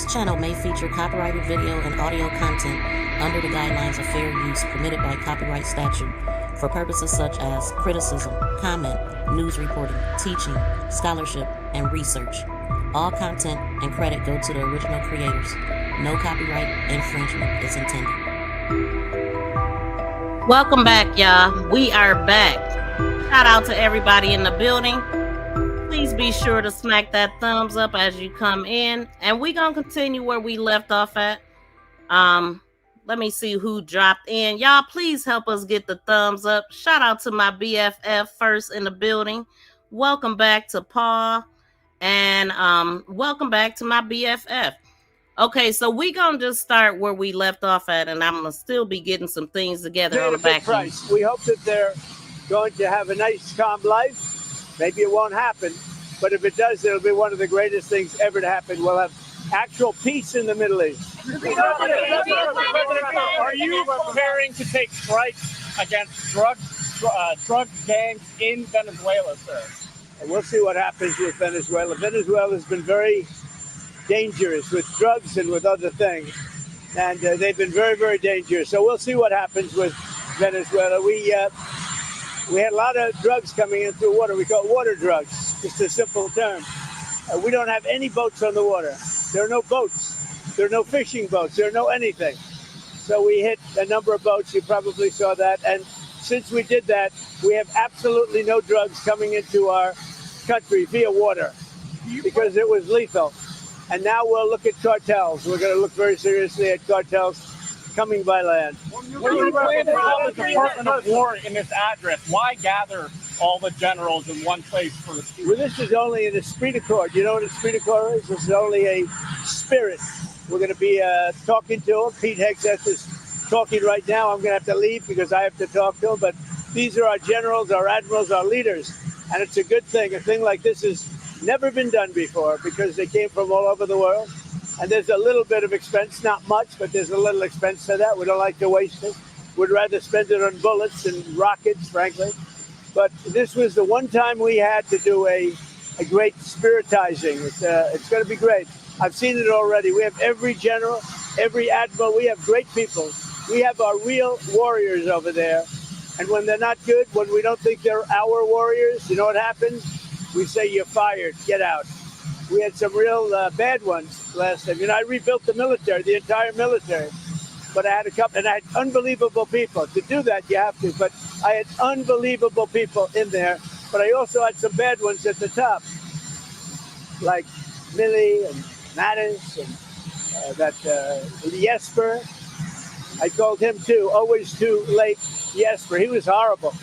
This channel may feature copyrighted video and audio content under the guidelines of fair use permitted by copyright statute for purposes such as criticism, comment, news reporting, teaching, scholarship, and research. All content and credit go to the original creators. No copyright infringement is intended. Welcome back, y'all. We are back. Shout out to everybody in the building. Please be sure to smack that thumbs up as you come in. And we're going to continue where we left off at. Let me see who dropped in. Y'all, please help us get the thumbs up. Shout out to my BFF first in the building. Welcome back to Paul. And welcome back to my BFF. Okay, so we're going to just start where we left off at. And I'm going to still be getting some things together on the back end. We hope that they're going to have a nice, calm life. Maybe it won't happen, but if it does, it'll be one of the greatest things ever to happen. We'll have actual peace in the Middle East. Are you preparing to take strikes against drug gangs in Venezuela, sir? And we'll see what happens with Venezuela. Venezuela has been very dangerous with drugs and with other things, and they've been very, very dangerous. So we'll see what happens with Venezuela. We had a lot of drugs coming in through water. We call it water drugs, just a simple term. We don't have any boats on the water. There are no boats. There are no fishing boats. There are no anything. So we hit a number of boats. You probably saw that. And since we did that, we have absolutely no drugs coming into our country via water because it was lethal. And now we'll look at cartels. We're going to look very seriously at cartels coming by land. When you plan to have the Department of War in this address, why gather all the generals in one place for the speech? Well, this is only an esprit de corps. You know what esprit de corps is? This is only a spirit. We're going to be talking to him. Pete Hegseth is talking right now. I'm going to have to leave because I have to talk to him. But these are our generals, our admirals, our leaders. And it's a good thing. A thing like this has never been done before because they came from all over the world. And there's a little bit of expense, not much, but there's a little expense to that. We don't like to waste it. We'd rather spend it on bullets and rockets, frankly. But this was the one time we had to do a great spiritizing. It's going to be great. I've seen it already. We have every general, every admiral. We have great people. We have our real warriors over there. And when they're not good, when we don't think they're our warriors, you know what happens? We say, you're fired. Get out. We had some real bad ones last time. You know, I rebuilt the military, the entire military. But I had a couple, and I had unbelievable people. To do that, you have to. But I had unbelievable people in there. But I also had some bad ones at the top, like Millie and Mattis and Jesper. I called him too. Always too late, Jesper. He was horrible.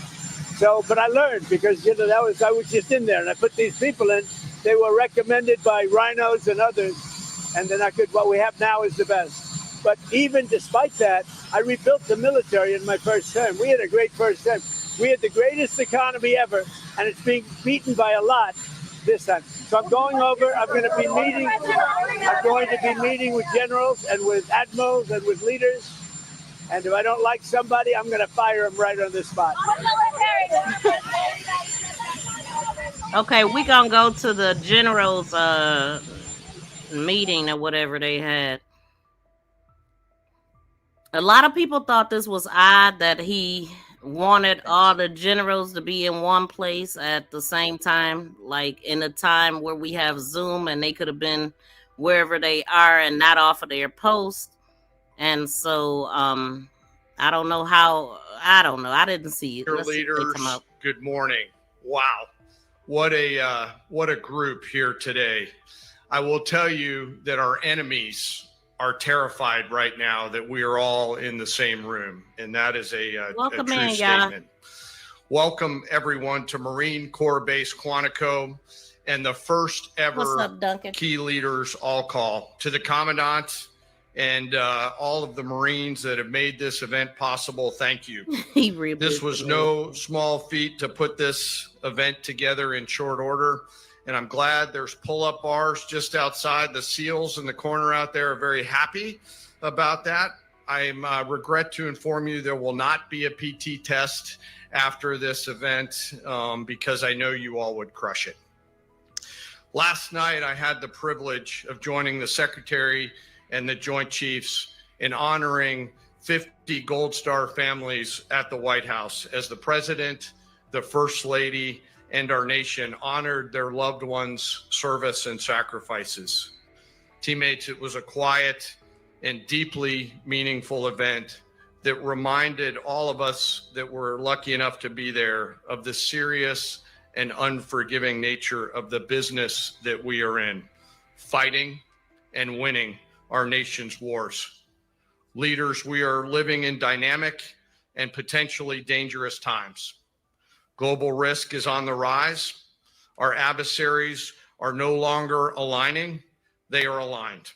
So, but I learned because I was just in there, and I put these people in. They were recommended by rhinos and others, and they're not good. What we have now is the best. But even despite that, I rebuilt the military in my first term. We had a great first term. We had the greatest economy ever, and it's being beaten by a lot this time. So I'm going over. I'm going to be meeting with generals and with admirals and with leaders. And if I don't like somebody, I'm going to fire them right on the spot. Okay, we're going to go to the general's meeting or whatever they had. A lot of people thought this was odd that he wanted all the generals to be in one place at the same time, like in a time where we have Zoom and they could have been wherever they are and not off of their post. And so I don't know. I didn't see it. Your leaders, good morning. Wow. What a group here today. I will tell you that our enemies are terrified right now that we are all in the same room. And that is a true statement. Welcome everyone to Marine Corps Base Quantico and the first ever key leaders all call. To the commandant and all of the Marines that have made this event possible, thank you. This was no small feat to put this event together in short order. And I'm glad there's pull-up bars just outside. The SEALs in the corner out there are very happy about that. I regret to inform you there will not be a PT test after this event because I know you all would crush it. Last night, I had the privilege of joining the Secretary and the Joint Chiefs in honoring 50 Gold Star families at the White House as the President, the First Lady, and our nation honored their loved ones' service and sacrifices. Teammates, it was a quiet and deeply meaningful event that reminded all of us that were lucky enough to be there of the serious and unforgiving nature of the business that we are in, fighting and winning our nation's wars. Leaders, we are living in dynamic and potentially dangerous times. Global risk is on the rise. Our adversaries are no longer aligning, they are aligned.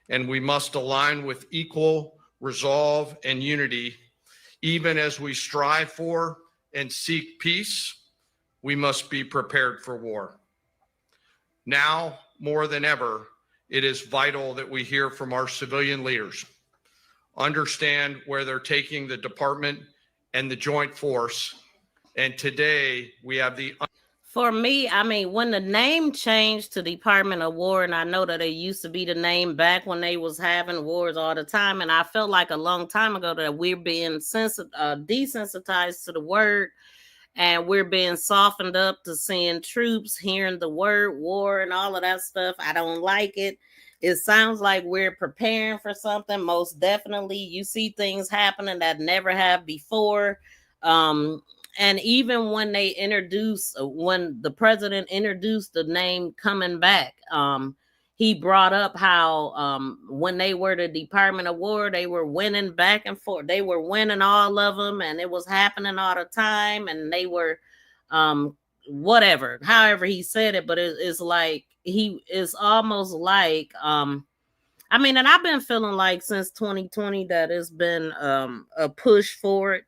And we must align with equal resolve and unity. Even as we strive for and seek peace, we must be prepared for war. Now, more than ever, it is vital that we hear from our civilian leaders, understand where they're taking the department and the joint force. And today we have the... For me, I mean, when the name changed to Department of War, and I know that it used to be the name back when they was having wars all the time, and I felt like a long time ago that we're being desensitized to the word, and we're being softened up to seeing troops, hearing the word war and all of that stuff. I don't like it. It sounds like we're preparing for something. Most definitely, you see things happening that never have before. And even when when the president introduced the name coming back, he brought up how when they were the Department of War, they were winning back and forth. They were winning all of them, and it was happening all the time. And they were whatever, however he said it, but it's like it's almost like I mean, and I've been feeling like since 2020 that it's been a push for it.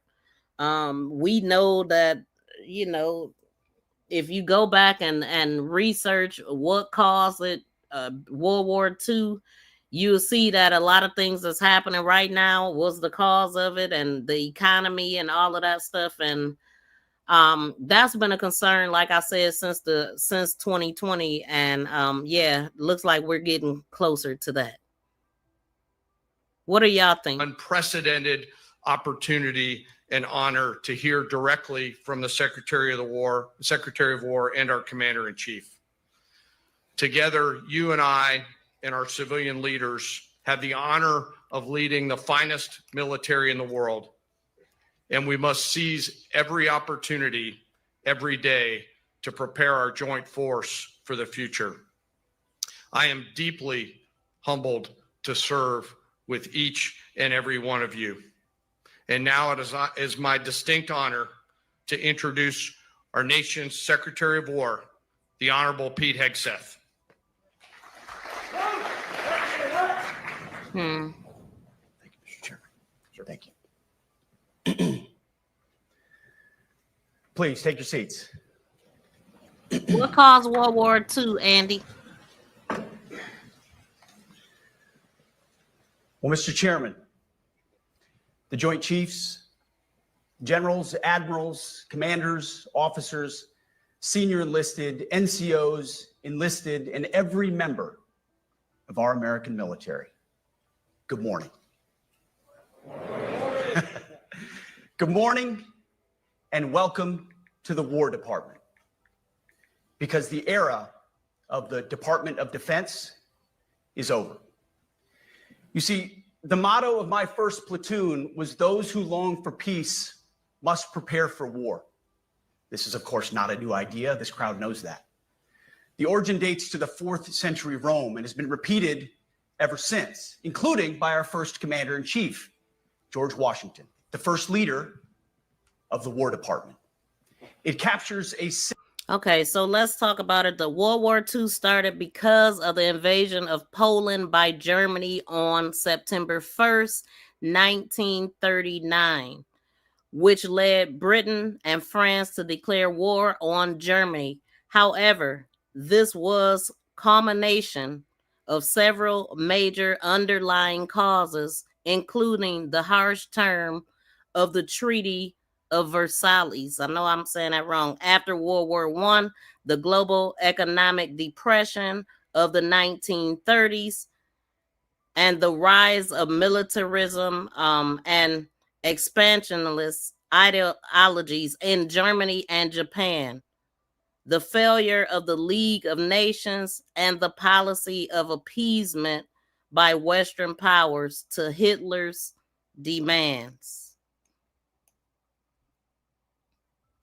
We know that, you know, if you go back and research what caused it, World War II, you'll see that a lot of things that's happening right now was the cause of it, and the economy and all of that stuff. And that's been a concern, like I said, since 2020. And yeah, looks like we're getting closer to that. What do y'all think? Unprecedented opportunity and honor to hear directly from the Secretary of War, and our Commander-in-Chief. Together, you and I and our civilian leaders have the honor of leading the finest military in the world, and we must seize every opportunity every day to prepare our joint force for the future. I am deeply humbled to serve with each and every one of you. And now it is my distinct honor to introduce our nation's Secretary of War, the Honorable Pete Hegseth. Thank you, Mr. Chairman. Sure. Thank you. Please take your seats. What caused World War II, Andy? Well, Mr. Chairman, the Joint Chiefs, generals, admirals, commanders, officers, senior enlisted, NCOs, enlisted, and every member of our American military, good morning. Good morning and welcome to the War Department, because the era of the Department of Defense is over. You see, the motto of my first platoon was, "Those who long for peace must prepare for war." This is, of course, not a new idea. This crowd knows that. The origin dates to the 4th century Rome and has been repeated ever since, including by our first Commander-in-Chief, George Washington, the first leader of the War Department. It captures a... Okay, so let's talk about it. The World War II started because of the invasion of Poland by Germany on September 1st, 1939, which led Britain and France to declare war on Germany. However, this was culmination of several major underlying causes, including the harsh term of the Treaty of Versailles. I know I'm saying that wrong. After World War I, the global economic depression of the 1930s, and the rise of militarism and expansionist ideologies in Germany and Japan, the failure of the League of Nations, and the policy of appeasement by Western powers to Hitler's demands.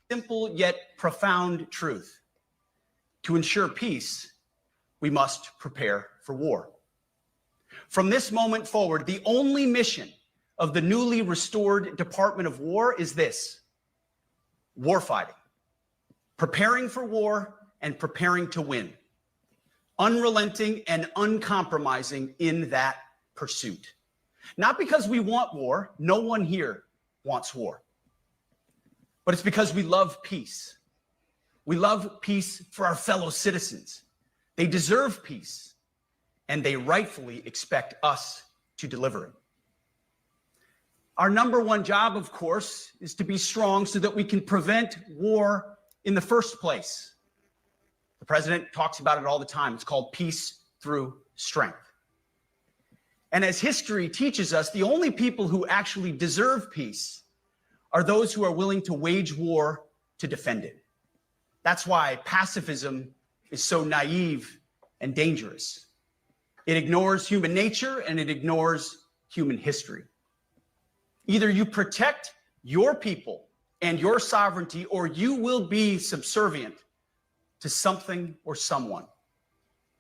Simple yet profound truth. To ensure peace, we must prepare for war. From this moment forward, the only mission of the newly restored Department of War is this: warfighting, preparing for war and preparing to win, unrelenting and uncompromising in that pursuit. Not because we want war, no one here wants war, but it's because we love peace. We love peace for our fellow citizens. They deserve peace, and they rightfully expect us to deliver it. Our number one job, of course, is to be strong so that we can prevent war in the first place. The president talks about it all the time. It's called peace through strength. And as history teaches us, the only people who actually deserve peace are those who are willing to wage war to defend it. That's why pacifism is so naive and dangerous. It ignores human nature and it ignores human history. Either you protect your people and your sovereignty, or you will be subservient to something or someone.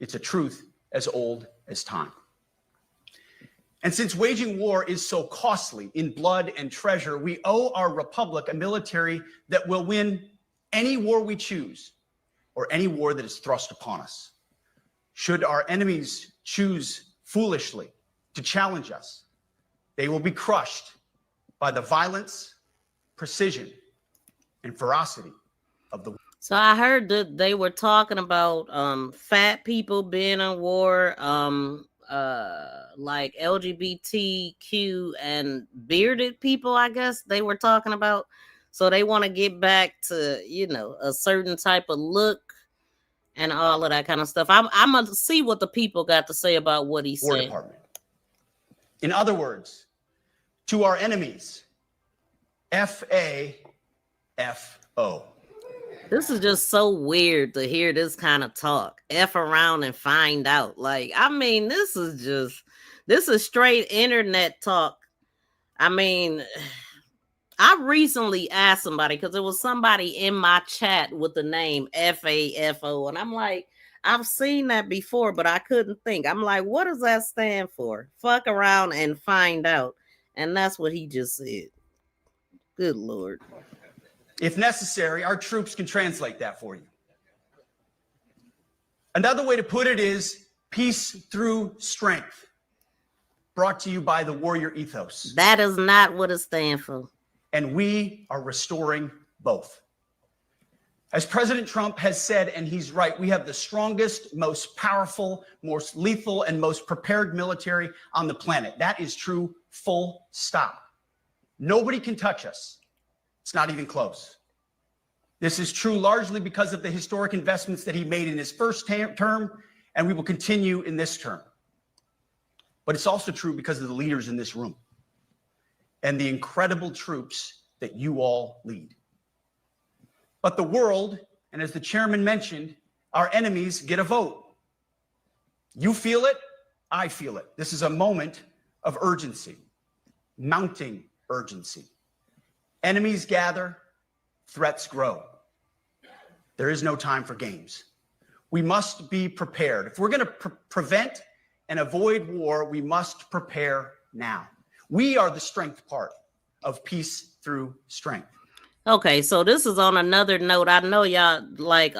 It's a truth as old as time. And since waging war is so costly in blood and treasure, we owe our republic a military that will win any war we choose, or any war that is thrust upon us. Should our enemies choose foolishly to challenge us, they will be crushed by the violence, precision, and ferocity of the war. So I heard that they were talking about fat people being in war, like LGBTQ and bearded people, I guess they were talking about. So they want to get back to, you know, a certain type of look and all of that kind of stuff. I'm going to see what the people got to say about what he War said. Department. In other words, to our enemies, F-A-F-O. This is just so weird to hear this kind of talk. F around and find out. Like, I mean, this is straight internet talk. I mean, I recently asked somebody, because there was somebody in my chat with the name F-A-F-O. And I'm like, I've seen that before, but I couldn't think. I'm like, what does that stand for? Fuck around and find out. And that's what he just said. Good Lord. If necessary, our troops can translate that for you. Another way to put it is peace through strength, brought to you by the warrior ethos. That is not what it stands for. And we are restoring both. As President Trump has said, and he's right, we have the strongest, most powerful, most lethal, and most prepared military on the planet. That is true, full stop. Nobody can touch us. It's not even close. This is true largely because of the historic investments that he made in his first term, and we will continue in this term. But it's also true because of the leaders in this room and the incredible troops that you all lead. But the world, and as the chairman mentioned, our enemies get a vote. You feel it, I feel it. This is a moment of urgency, mounting urgency. Enemies gather, threats grow. There is no time for games. We must be prepared. If we're going to prevent and avoid war, we must prepare now. We are the strength part of peace through strength. Okay, so this is on another note. I know y'all like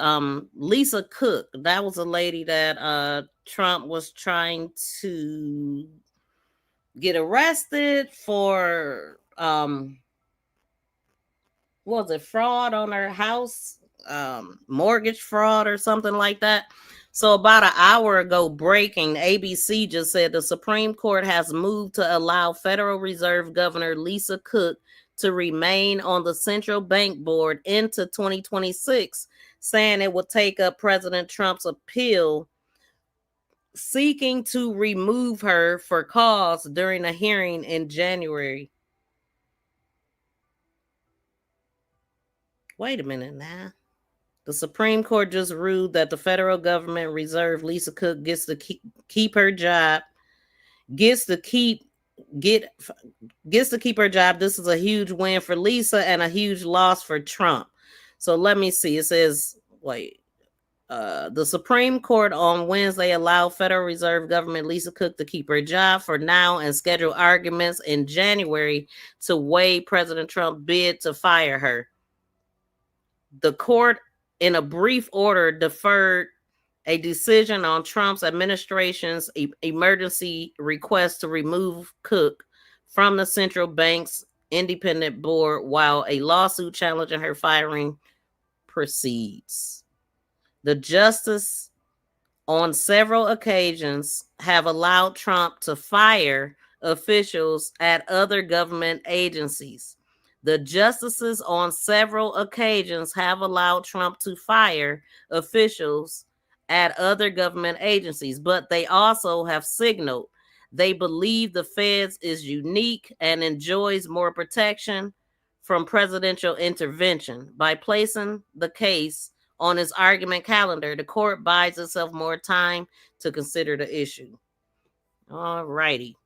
Lisa Cook. That was a lady that Trump was trying to get arrested for was it fraud on her house, mortgage fraud or something like that. So about an hour ago, breaking, ABC just said the Supreme Court has moved to allow Federal Reserve Governor Lisa Cook to remain on the central bank board into 2026, saying it would take up President Trump's appeal seeking to remove her for cause during a hearing in January. Wait a minute now. The Supreme Court just ruled that the federal government reserve Lisa Cook gets to keep her job. Gets to keep her job. This is a huge win for Lisa and a huge loss for Trump. So let me see. It says, the Supreme Court on Wednesday allowed Federal Reserve Governor Lisa Cook to keep her job for now and schedule arguments in January to weigh President Trump's bid to fire her. The court, in a brief order, deferred a decision on Trump's administration's emergency request to remove Cook from the central bank's independent board while a lawsuit challenging her firing proceeds. The justices on several occasions have allowed Trump to fire officials at other government agencies. The justices on several occasions have allowed Trump to fire officials at other government agencies, but they also have signaled they believe the feds is unique and enjoys more protection from presidential intervention. By placing the case on its argument calendar, the court buys itself more time to consider the issue. All righty.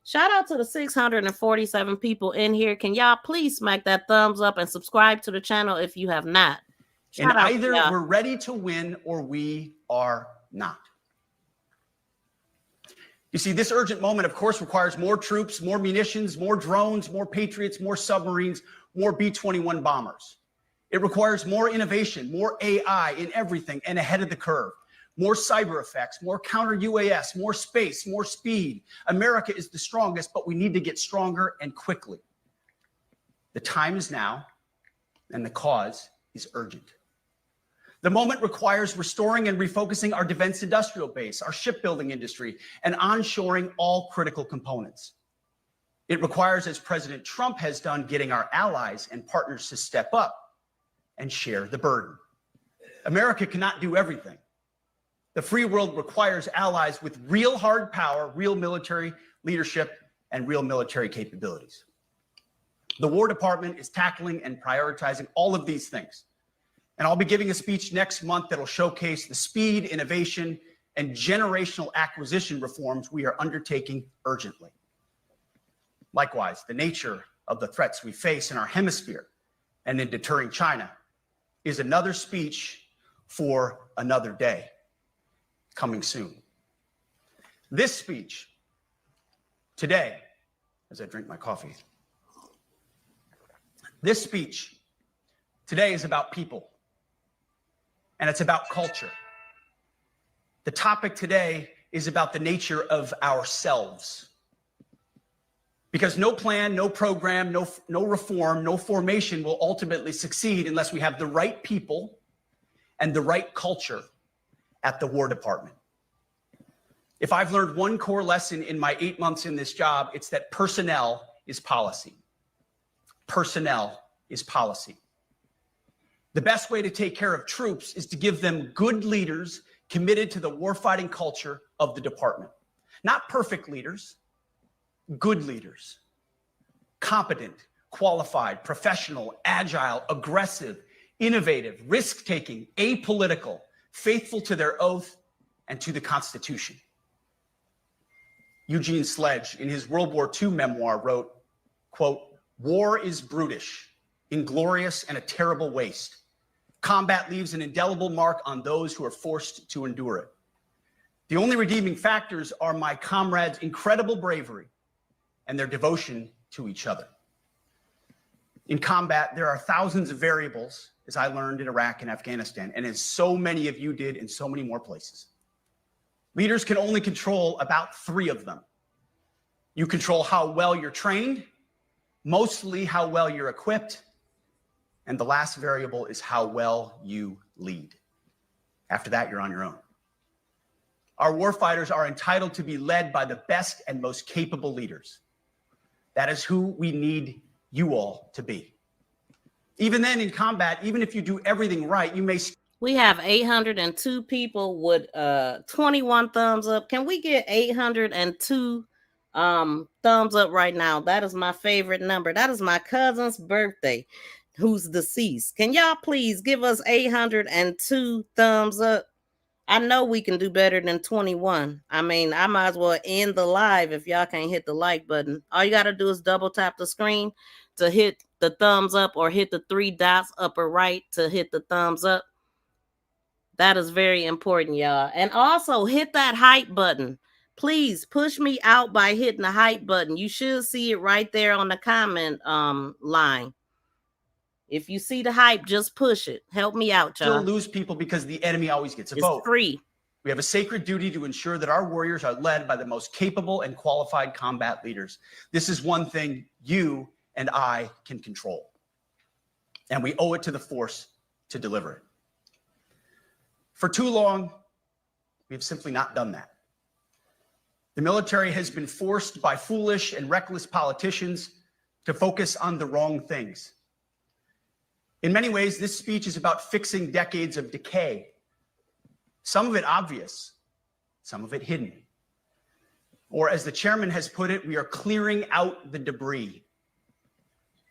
Shout out to the 647 people in here. Can y'all please smack that thumbs up and subscribe to the channel if you have not? And either we're ready to win or we are not. You see, this urgent moment, of course, requires more troops, more munitions, more drones, more Patriots, more submarines, more B-21 bombers. It requires more innovation, more AI in everything and ahead of the curve, more cyber effects, more counter UAS, more space, more speed. America is the strongest, but we need to get stronger and quickly. The time is now, and the cause is urgent. The moment requires restoring and refocusing our defense industrial base, our shipbuilding industry, and onshoring all critical components. It requires, as President Trump has done, getting our allies and partners to step up and share the burden. America cannot do everything. The free world requires allies with real hard power, real military leadership, and real military capabilities. The War Department is tackling and prioritizing all of these things. And I'll be giving a speech next month that'll showcase the speed, innovation, and generational acquisition reforms we are undertaking urgently. Likewise, the nature of the threats we face in our hemisphere and in deterring China is another speech for another day, coming soon. This speech today, as I drink my coffee, this speech today is about people. And it's about culture. The topic today is about the nature of ourselves. Because no plan, no program, no reform, no formation will ultimately succeed unless we have the right people and the right culture at the War Department. If I've learned one core lesson in my 8 months in this job, it's that personnel is policy. Personnel is policy. The best way to take care of troops is to give them good leaders committed to the warfighting culture of the department. Not perfect leaders, good leaders. Competent, qualified, professional, agile, aggressive, innovative, risk-taking, apolitical, faithful to their oath and to the Constitution. Eugene Sledge, in his World War II memoir, wrote, quote, "War is brutish, inglorious, and a terrible waste. Combat leaves an indelible mark on those who are forced to endure it. The only redeeming factors are my comrades' incredible bravery and their devotion to each other." In combat, there are thousands of variables, as I learned in Iraq and Afghanistan, and as so many of you did in so many more places. Leaders can only control about 3 of them. You control how well you're trained, mostly how well you're equipped, and the last variable is how well you lead. After that, you're on your own. Our warfighters are entitled to be led by the best and most capable leaders. That is who we need you all to be. Even then in combat, even if you do everything right, you may... We have 802 people with 21 thumbs up. Can we get 802 thumbs up right now? That is my favorite number. That is my cousin's birthday, who's deceased. Can y'all please give us 802 thumbs up? I know we can do better than 21. I mean, I might as well end the live if y'all can't hit the like button. All you got to do is double tap the screen to hit the thumbs up, or hit the 3 dots upper right to hit the thumbs up. That is very important, y'all. And also hit that hype button. Please push me out by hitting the hype button. You should see it right there on the comment line. If you see the hype, just push it. Help me out, y'all. Still lose people because the enemy always gets a It's vote. free. We have a sacred duty to ensure that our warriors are led by the most capable and qualified combat leaders. This is one thing you and I can control, and we owe it to the force to deliver it. For too long, we've simply not done that. The military has been forced by foolish and reckless politicians to focus on the wrong things. In many ways, this speech is about fixing decades of decay. Some of it obvious, some of it hidden. Or as the chairman has put it, we are clearing out the debris,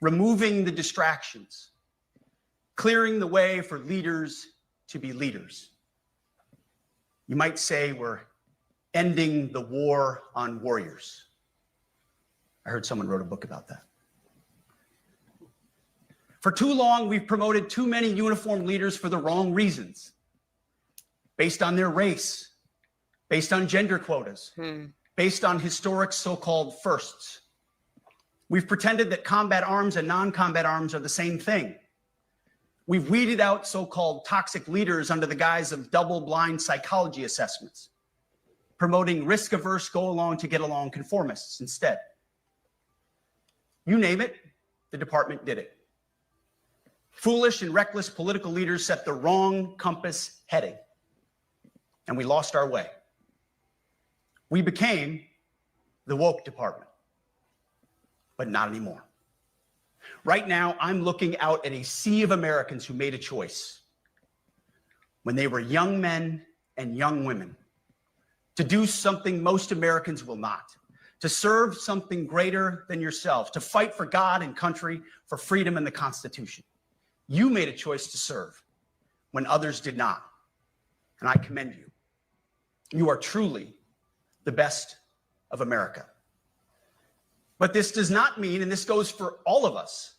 removing the distractions, clearing the way for leaders to be leaders. You might say we're ending the war on warriors. I heard someone wrote a book about that. For too long, we've promoted too many uniformed leaders for the wrong reasons, based on their race, based on gender quotas, based on historic so-called firsts. We've pretended that combat arms and non-combat arms are the same thing. We've weeded out so-called toxic leaders under the guise of double-blind psychology assessments, promoting risk-averse, go-along-to-get-along conformists instead. You name it, the department did it. Foolish and reckless political leaders set the wrong compass heading, and we lost our way. We became the woke department, but not anymore. Right now, I'm looking out at a sea of Americans who made a choice when they were young men and young women to do something most Americans will not, to serve something greater than yourselves, to fight for God and country, for freedom and the Constitution. You made a choice to serve when others did not, and I commend you. You are truly the best of America. But this does not mean, and this goes for all of us,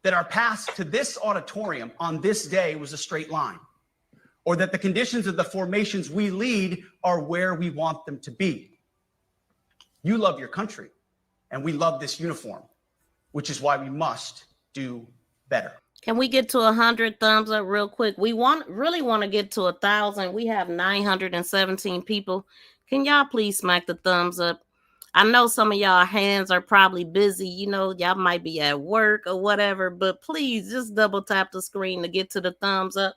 that our path to this auditorium on this day was a straight line, or that the conditions of the formations we lead are where we want them to be. You love your country, and we love this uniform, which is why we must do better. Can we get to 100 thumbs up real quick? We really want to get to 1,000. We have 917 people. Can y'all please smack the thumbs up? I know some of y'all hands are probably busy. You know, y'all might be at work or whatever, but please just double tap the screen to get to the thumbs up.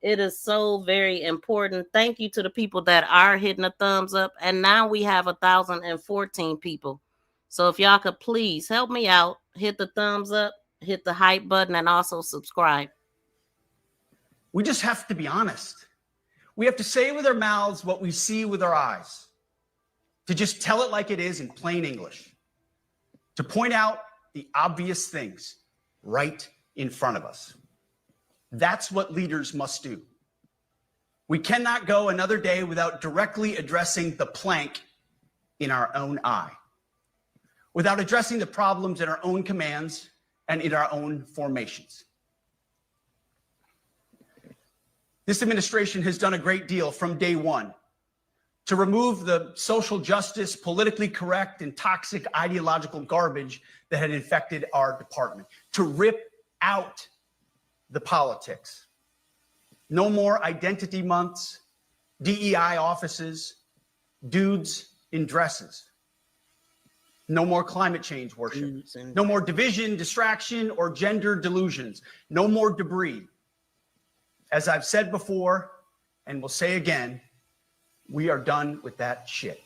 It is so very important. Thank you to the people that are hitting the thumbs up. And now we have 1,014 people. So if y'all could please help me out, hit the thumbs up, hit the hype button, and also subscribe. We just have to be honest. We have to say with our mouths what we see with our eyes, to just tell it like it is in plain English, to point out the obvious things right in front of us. That's what leaders must do. We cannot go another day without directly addressing the plank in our own eye, without addressing the problems in our own commands and in our own formations. This administration has done a great deal from day one to remove the social justice, politically correct, and toxic ideological garbage that had infected our department, to rip out the politics. No more identity months, DEI offices, dudes in dresses. No more climate change worship. No more division, distraction, or gender delusions. No more debris. As I've said before, and will say again, we are done with that shit.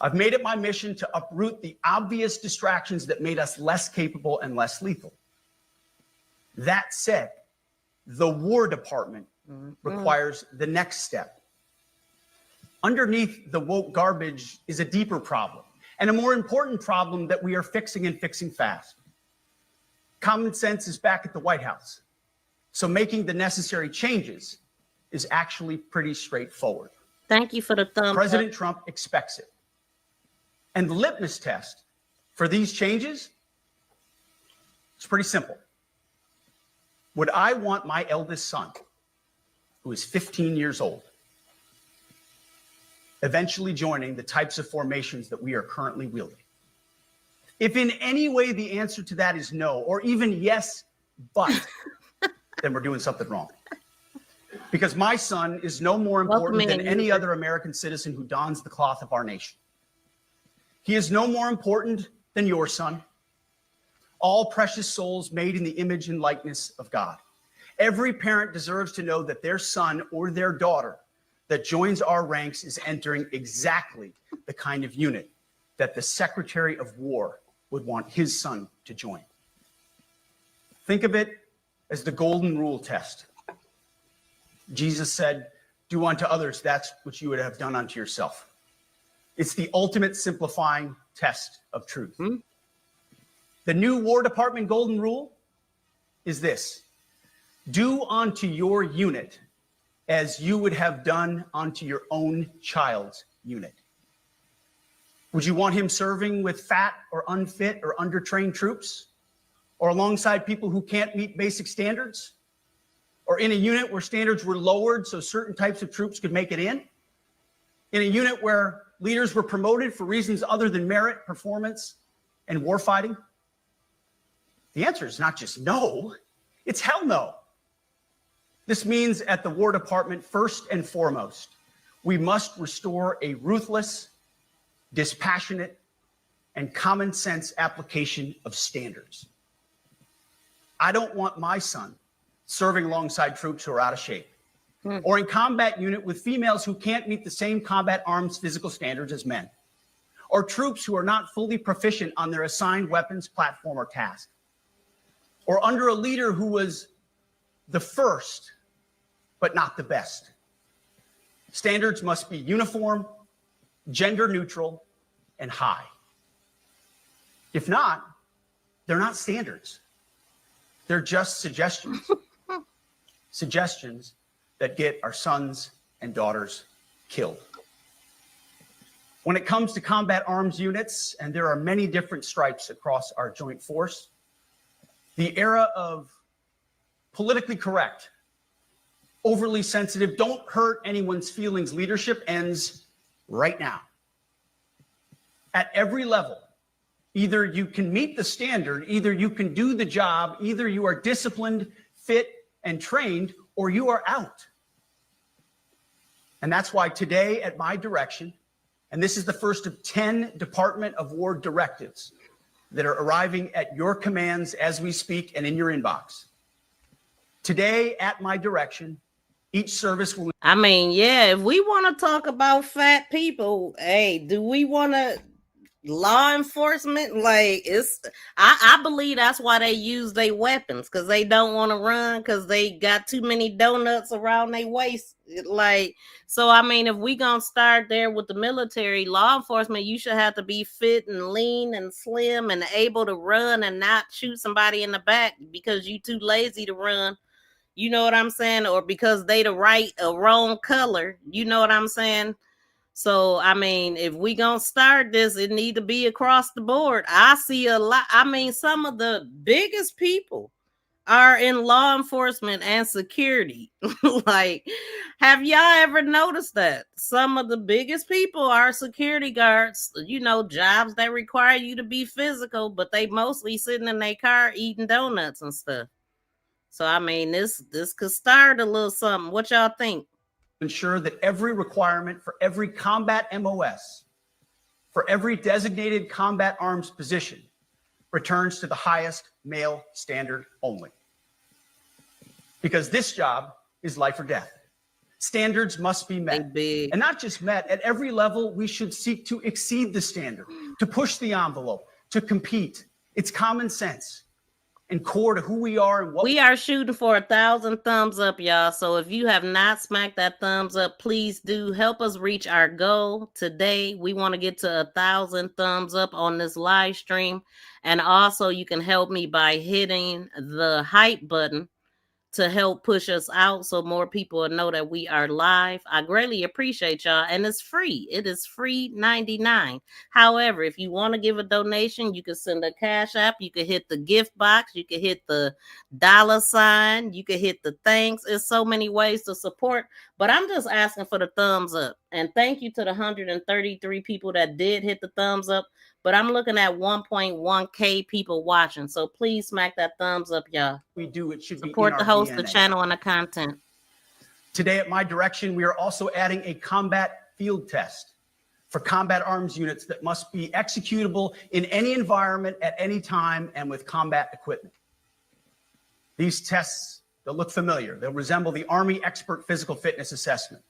I've made it my mission to uproot the obvious distractions that made us less capable and less lethal. That said, the War Department requires the next step. Underneath the woke garbage is a deeper problem, and a more important problem that we are fixing and fixing fast. Common sense is back at the White House, so making the necessary changes is actually pretty straightforward. Thank you for the thumbs President up. Trump expects it. And the litmus test for these changes is pretty simple. Would I want my eldest son, who is 15 years old, eventually joining the types of formations that we are currently wielding? If in any way the answer to that is no, or even yes, but, then we're doing something wrong. Because my son is no more important than any other American citizen who dons the cloth of our nation. He is no more important than your son. All precious souls made in the image and likeness of God. Every parent deserves to know that their son or their daughter that joins our ranks is entering exactly the kind of unit that the Secretary of War would want his son to join. Think of it as the golden rule test. Jesus said, do unto others that's what you would have done unto yourself. It's the ultimate simplifying test of truth. The new War Department golden rule is this: do unto your unit as you would have done unto your own child's unit. Would you want him serving with fat or unfit or undertrained troops, or alongside people who can't meet basic standards, or in a unit where standards were lowered so certain types of troops could make it in a unit where leaders were promoted for reasons other than merit, performance, and warfighting? The answer is not just no, it's hell no. This means at the War Department, first and foremost, we must restore a ruthless, dispassionate, and common sense application of standards. I don't want my son serving alongside troops who are out of shape, or in combat unit with females who can't meet the same combat arms physical standards as men, or troops who are not fully proficient on their assigned weapons, platform, or task, or under a leader who was the first, but not the best. Standards must be uniform, gender neutral, and high. If not, they're not standards. They're just suggestions. Suggestions that get our sons and daughters killed. When it comes to combat arms units, and there are many different stripes across our joint force, the era of politically correct, overly sensitive, don't hurt anyone's feelings leadership ends right now. At every level, either you can meet the standard, either you can do the job, either you are disciplined, fit, and trained, or you are out. And that's why today, at my direction, and this is the first of 10 Department of War directives that are arriving at your commands as we speak and in your inbox. Today, at my direction, each service will... I mean, yeah, if we want to talk about fat people, hey, do we want to... law enforcement, like, I believe that's why they use their weapons, because they don't want to run, because they got too many donuts around their waist. Like, so I mean, if we gonna start there with the military, law enforcement, you should have to be fit and lean and slim and able to run and not shoot somebody in the back because you too lazy to run. You know what I'm saying? Or because they the wrong color. You know what I'm saying? So, I mean, if we gonna start this, it need to be across the board. I see a lot. I mean, some of the biggest people are in law enforcement and security. Like, have y'all ever noticed that? Some of the biggest people are security guards, you know, jobs that require you to be physical, but they mostly sitting in their car eating donuts and stuff. So, I mean, this could start a little something. What y'all think? Ensure that every requirement for every combat MOS, for every designated combat arms position, returns to the highest male standard only. Because this job is life or death. Standards must be They met. big. And not just met, at every level, we should seek to exceed the standard, to push the envelope, to compete. It's common sense and core to who we are and what We are shooting for 1,000 thumbs up, y'all. So if you have not smacked that thumbs up, please do help us reach our goal today. We want to get to 1,000 thumbs up on this live stream. And also you can help me by hitting the hype button to help push us out so more people will know that we are live. I greatly appreciate y'all. And it's free. It is free 99. However, if you want to give a donation, you can send a cash app. You can hit the gift box. You can hit the $sign. You can hit the thanks. There's so many ways to support. But I'm just asking for the thumbs up. And thank you to the 133 people that did hit the thumbs up. But I'm looking at 1.1K people watching. So please smack that thumbs up, y'all. we do. It should Support be in the our host, the DNA. channel, and the content. Today at my direction, we are also adding a combat field test for combat arms units that must be executable in any environment at any time and with combat equipment. These tests, they'll look familiar. They'll resemble the Army Expert Physical Fitness Assessment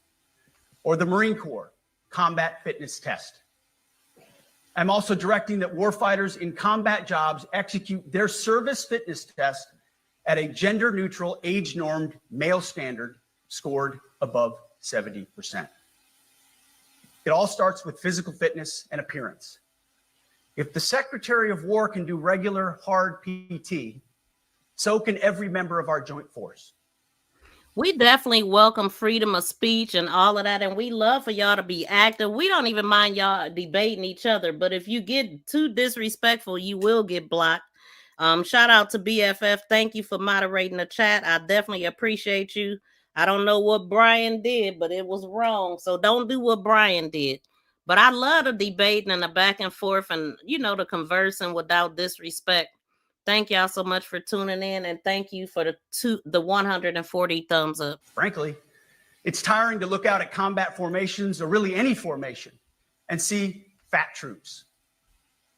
or the Marine Corps Combat Fitness Test. I'm also directing that warfighters in combat jobs execute their service fitness test at a gender-neutral, age-normed male standard scored above 70%. It all starts with physical fitness and appearance. If the Secretary of War can do regular, hard PT, so can every member of our joint force. We definitely welcome freedom of speech and all of that, and we love for y'all to be active. We don't even mind y'all debating each other, but if you get too disrespectful, you will get blocked. Shout out to BFF. Thank you for moderating the chat. I definitely appreciate you. I don't know what Brian did, but it was wrong. So don't do what Brian did. But I love the debating and the back and forth and, you know, the conversing without disrespect. Thank y'all so much for tuning in, and thank you for the 140 thumbs up. Frankly, it's tiring to look out at combat formations or really any formation and see fat troops.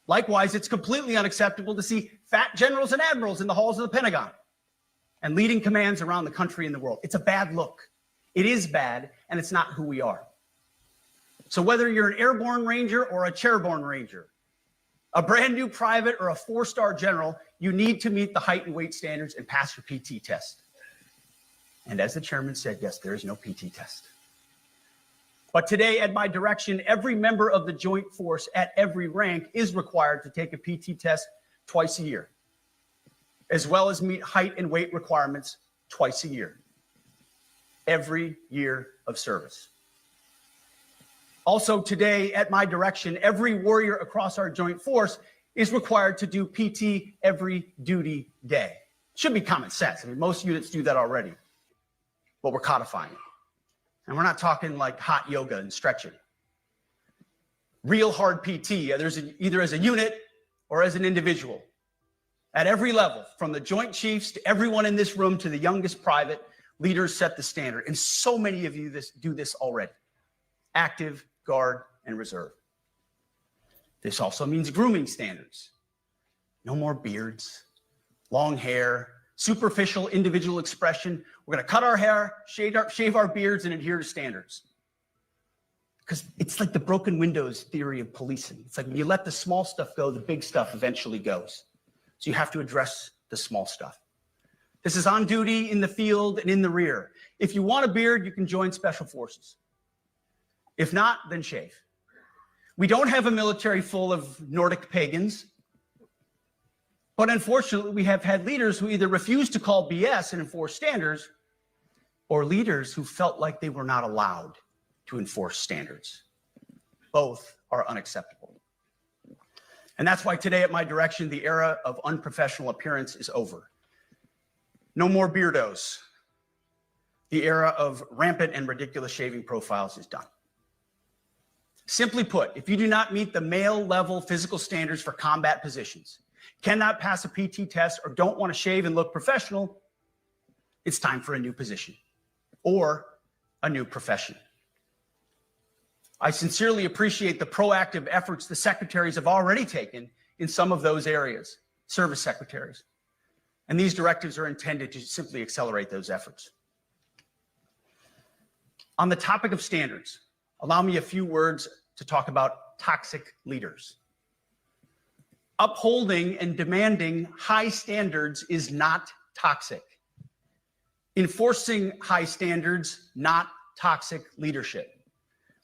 Likewise, it's completely unacceptable to see fat generals and admirals in the halls of the Pentagon and leading commands around the country and the world. It's a bad look. It is bad, and it's not who we are. So whether you're an airborne ranger or a chairborne ranger, a brand new private or a four-star general, you need to meet the height and weight standards and pass your PT test. And as the chairman said, yes, there is no PT test. But today, at my direction, every member of the joint force at every rank is required to take a PT test twice a year, as well as meet height and weight requirements twice a year, every year of service. Also today, at my direction, every warrior across our joint force is required to do PT every duty day. Should be common sense. I mean, most units do that already, but we're codifying it. And we're not talking like hot yoga and stretching. Real hard PT, there's either as a unit or as an individual. At every level, from the Joint Chiefs to everyone in this room to the youngest private, leaders set the standard. And so many of you do this already. Active, guard, and reserve. This also means grooming standards. No more beards, long hair, superficial individual expression. We're going to cut our hair, shave our beards, and adhere to standards. Because it's like the broken windows theory of policing. It's like when you let the small stuff go, the big stuff eventually goes. So you have to address the small stuff. This is on duty, in the field, and in the rear. If you want a beard, you can join Special Forces. If not, then shave. We don't have a military full of Nordic pagans. But unfortunately, we have had leaders who either refuse to call BS and enforce standards, or leaders who felt like they were not allowed to enforce standards. Both are unacceptable. And that's why today, at my direction, the era of unprofessional appearance is over. No more beardos. The era of rampant and ridiculous shaving profiles is done. Simply put, if you do not meet the male level physical standards for combat positions, cannot pass a PT test, or don't want to shave and look professional, it's time for a new position or a new profession. I sincerely appreciate the proactive efforts the secretaries have already taken in some of those areas, service secretaries. And these directives are intended to simply accelerate those efforts. On the topic of standards, allow me a few words to talk about toxic leaders. Upholding and demanding high standards is not toxic. Enforcing high standards, not toxic leadership.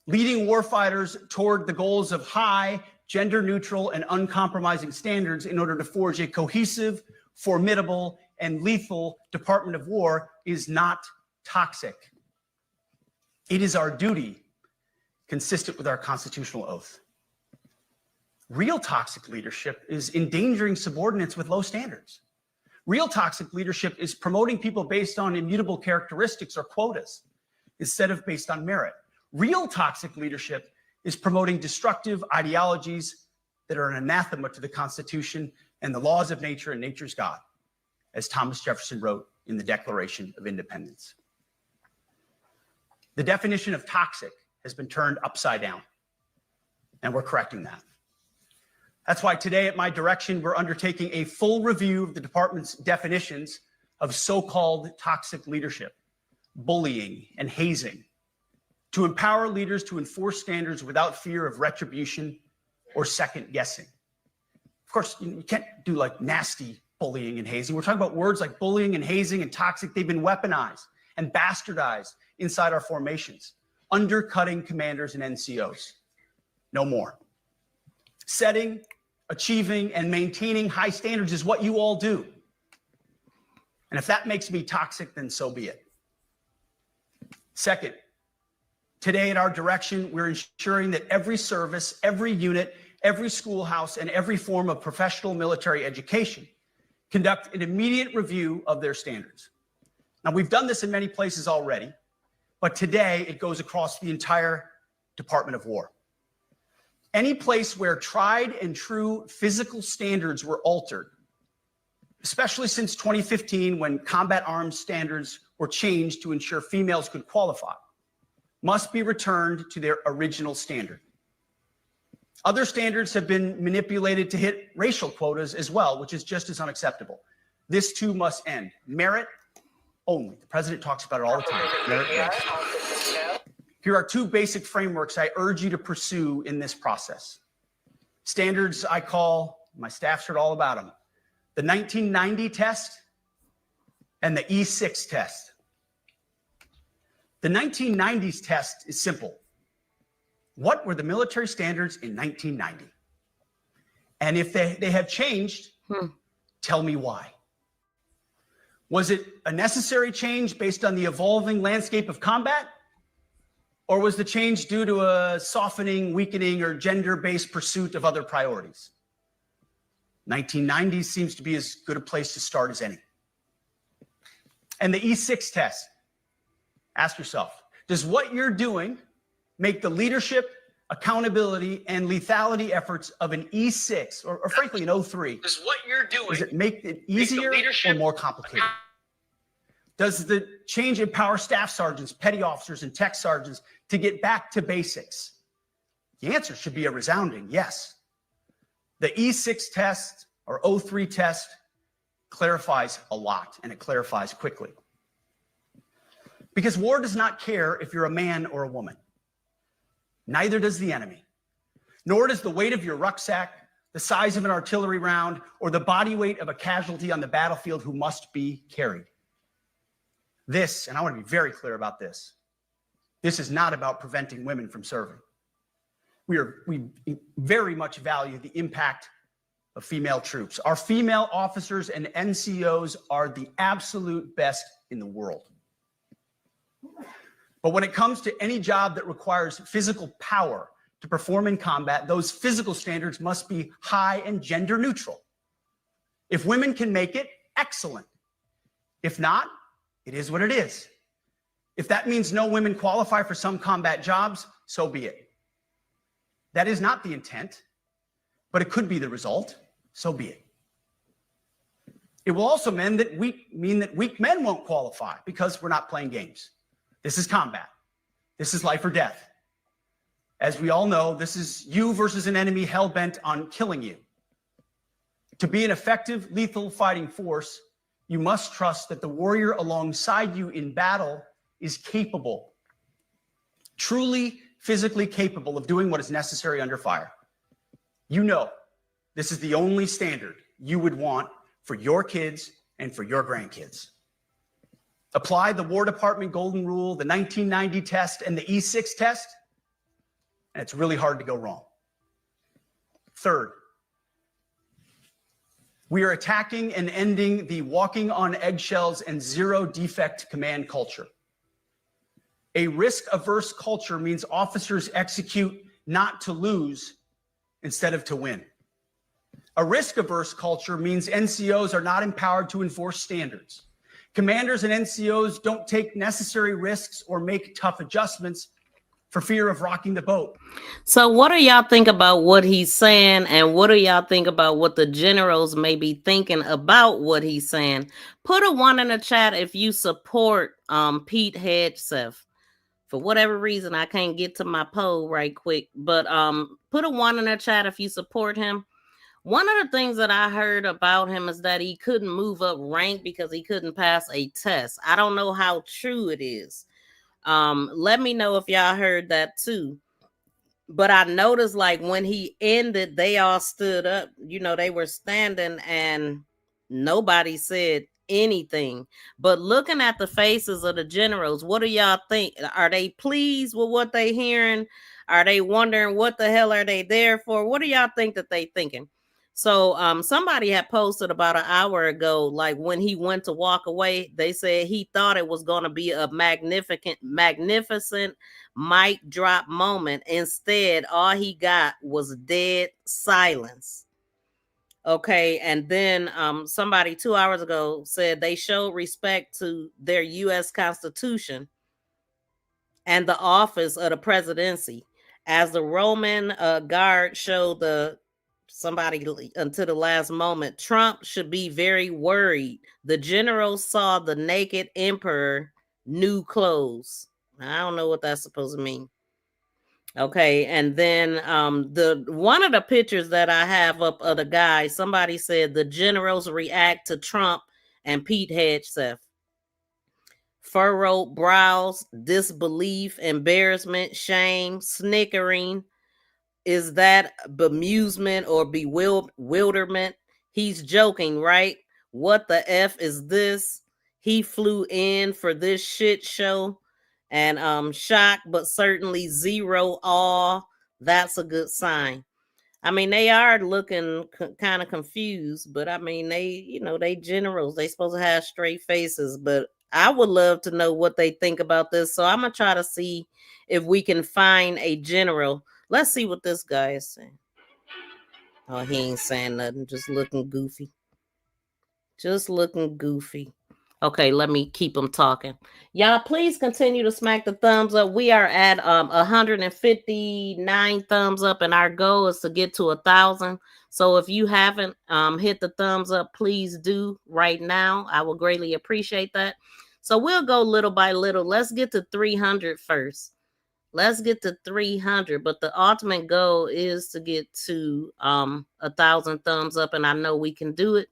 Leading warfighters toward the goals of high, gender-neutral, and uncompromising standards in order to forge a cohesive, formidable, and lethal Department of War is not toxic. It is our duty, consistent with our constitutional oath. Real toxic leadership is endangering subordinates with low standards. Real toxic leadership is promoting people based on immutable characteristics or quotas instead of based on merit. Real toxic leadership is promoting destructive ideologies that are an anathema to the Constitution and the laws of nature and nature's God, as Thomas Jefferson wrote in the Declaration of Independence. The definition of toxic has been turned upside down, and we're correcting that. That's why today, at my direction, we're undertaking a full review of the department's definitions of so-called toxic leadership, bullying, and hazing, to empower leaders to enforce standards without fear of retribution or second guessing. Of course, you can't do like nasty bullying and hazing. We're talking about words like bullying and hazing and toxic. They've been weaponized and bastardized inside our formations, undercutting commanders and NCOs. No more. Setting, achieving, and maintaining high standards is what you all do. And if that makes me toxic, then so be it. Second, today at our direction, we're ensuring that every service, every unit, every schoolhouse, and every form of professional military education conduct an immediate review of their standards. Now, we've done this in many places already, but today it goes across the entire Department of War. Any place where tried and true physical standards were altered, especially since 2015 when combat arms standards were changed to ensure females could qualify, must be returned to their original standard. Other standards have been manipulated to hit racial quotas as well, which is just as unacceptable. This too must end. Merit only. The president talks about it all the time. Merit-based. Here are two basic frameworks I urge you to pursue in this process. Standards I call, my staff's heard all about them, the 1990 test and the E6 test. The 1990s test is simple. What were the military standards in 1990? And if they have changed, tell me why. Was it a necessary change based on the evolving landscape of combat? Or was the change due to a softening, weakening, or gender-based pursuit of other priorities? 1990s seems to be as good a place to start as any. And the E6 test. Ask yourself, does what you're doing make the leadership, accountability, and lethality efforts of an E6, or frankly, an 03, does what you're doing, does it make it easier or more complicated? Does the change empower staff sergeants, petty officers, and tech sergeants to get back to basics? The answer should be a resounding yes. The E6 test or 03 test clarifies a lot, and it clarifies quickly. Because war does not care if you're a man or a woman. Neither does the enemy. Nor does the weight of your rucksack, the size of an artillery round, or the body weight of a casualty on the battlefield who must be carried. This, and I want to be very clear about this, this is not about preventing women from serving. We very much value the impact of female troops. Our female officers and NCOs are the absolute best in the world. But when it comes to any job that requires physical power to perform in combat, those physical standards must be high and gender neutral. If women can make it, excellent. If not, it is what it is. If that means no women qualify for some combat jobs, so be it. That is not the intent, but it could be the result, so be it. It will also mean that weak men won't qualify because we're not playing games. This is combat. This is life or death. As we all know, this is you versus an enemy hell-bent on killing you. To be an effective, lethal fighting force, you must trust that the warrior alongside you in battle is capable, truly physically capable of doing what is necessary under fire. You know, this is the only standard you would want for your kids and for your grandkids. Apply the War Department Golden Rule, the 1990 test, and the E6 test, and it's really hard to go wrong. Third, we are attacking and ending the walking on eggshells and zero defect command culture. A risk-averse culture means officers execute not to lose instead of to win. A risk-averse culture means NCOs are not empowered to enforce standards. Commanders and NCOs don't take necessary risks or make tough adjustments for fear of rocking the boat. So what do y'all think about what he's saying, and what do y'all think about what the generals may be thinking about what he's saying? Put a 1 in the chat if you support Pete Hegseth. For whatever reason, I can't get to my poll right quick, but put a 1 in the chat if you support him. One of the things that I heard about him is that he couldn't move up rank because he couldn't pass a test. I don't know how true it is. Let me know if y'all heard that too. But I noticed, like, when he ended, they all stood up. You know, they were standing and nobody said anything. But looking at the faces of the generals, what do y'all think? Are they pleased with what they hearing? Are they wondering what the hell are they there for? What do y'all think that they thinking? So somebody had posted about an hour ago, like when he went to walk away, they said he thought it was going to be a magnificent mic drop moment. Instead, all he got was dead silence. Okay, and then somebody 2 hours ago said they showed respect to their U.S. Constitution and the office of the presidency. As the Roman guard showed somebody until the last moment, Trump should be very worried. The generals saw the naked emperor, new clothes. I don't know what that's supposed to mean. Okay, and then the one of the pictures that I have up of the guy, somebody said the generals react to Trump and Pete Hegseth. Furrowed brows, disbelief, embarrassment, shame, snickering. Is that bemusement or bewilderment? He's joking, right? What the F is this? He flew in for this shit show. And shock, but certainly zero awe. That's a good sign. I mean, they are looking kind of confused, but I mean, they generals. They supposed to have straight faces, but I would love to know what they think about this. So I'm gonna try to see if we can find a general. Let's see what this guy is saying. Oh, he ain't saying nothing. Just looking goofy. Okay, let me keep them talking. Y'all, please continue to smack the thumbs up. We are at 159 thumbs up, and our goal is to get to 1,000. So if you haven't hit the thumbs up, please do right now. I will greatly appreciate that. So we'll go little by little. Let's get to 300 first. Let's get to 300, but the ultimate goal is to get to 1,000 thumbs up, and I know we can do it.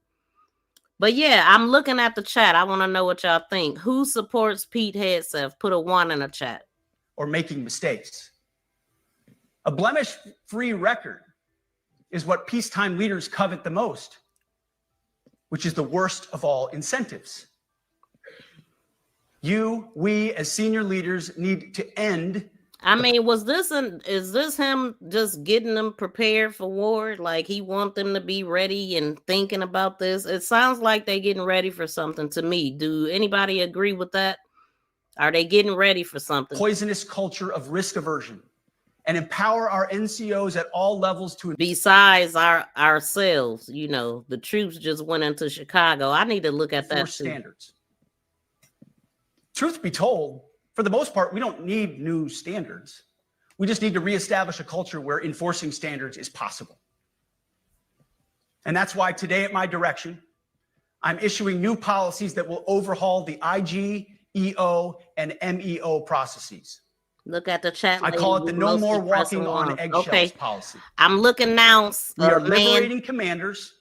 But yeah, I'm looking at the chat. I want to know what y'all think. Who supports Pete Hegseth? Put a 1 in the chat. Or making mistakes. A blemish-free record is what peacetime leaders covet the most, which is the worst of all incentives. We as senior leaders need to end. I mean, is this him just getting them prepared for war? Like he want them to be ready and thinking about this? It sounds like they getting ready for something to me. Do anybody agree with that? Are they getting ready for something? Poisonous culture of risk aversion and empower our NCOs at all levels to. Besides ourselves, the troops just went into Chicago. I need to look at that too. Standards. Truth be told, for the most part, we don't need new standards. We just need to reestablish a culture where enforcing standards is possible. And that's why today at my direction, I'm issuing new policies that will overhaul the IG, EO, and MEO processes. Look at the chat. I call it the no more walking on eggshells policy. I'm looking now. We are liberating commanders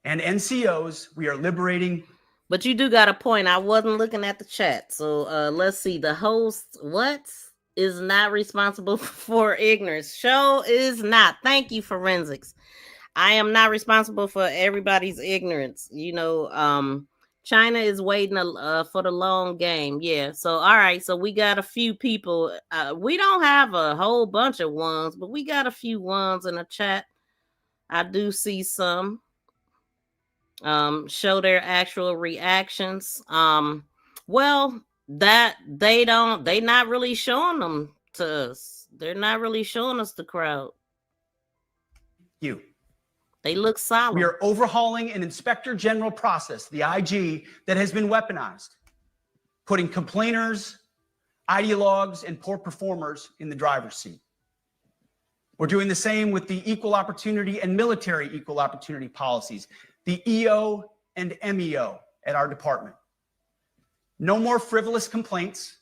and NCOs. We are liberating. But you do got a point. I wasn't looking at the chat. So let's see. The host, what? is not responsible for ignorance. Show is not. Thank you, forensics. I am not responsible for everybody's ignorance. China is waiting for the long game. Yeah. So, all right. So we got a few people. We don't have a whole bunch of ones, but we got a few ones in the chat. I do see some show their actual reactions. Well, that they not really showing them to us. They're not really showing us the crowd. You. They look solid. We are overhauling an inspector general process, the IG, that has been weaponized, putting complainers, ideologues, and poor performers in the driver's seat. We're doing the same with the equal opportunity and military equal opportunity policies, the EO and MEO at our department. No more frivolous complaints,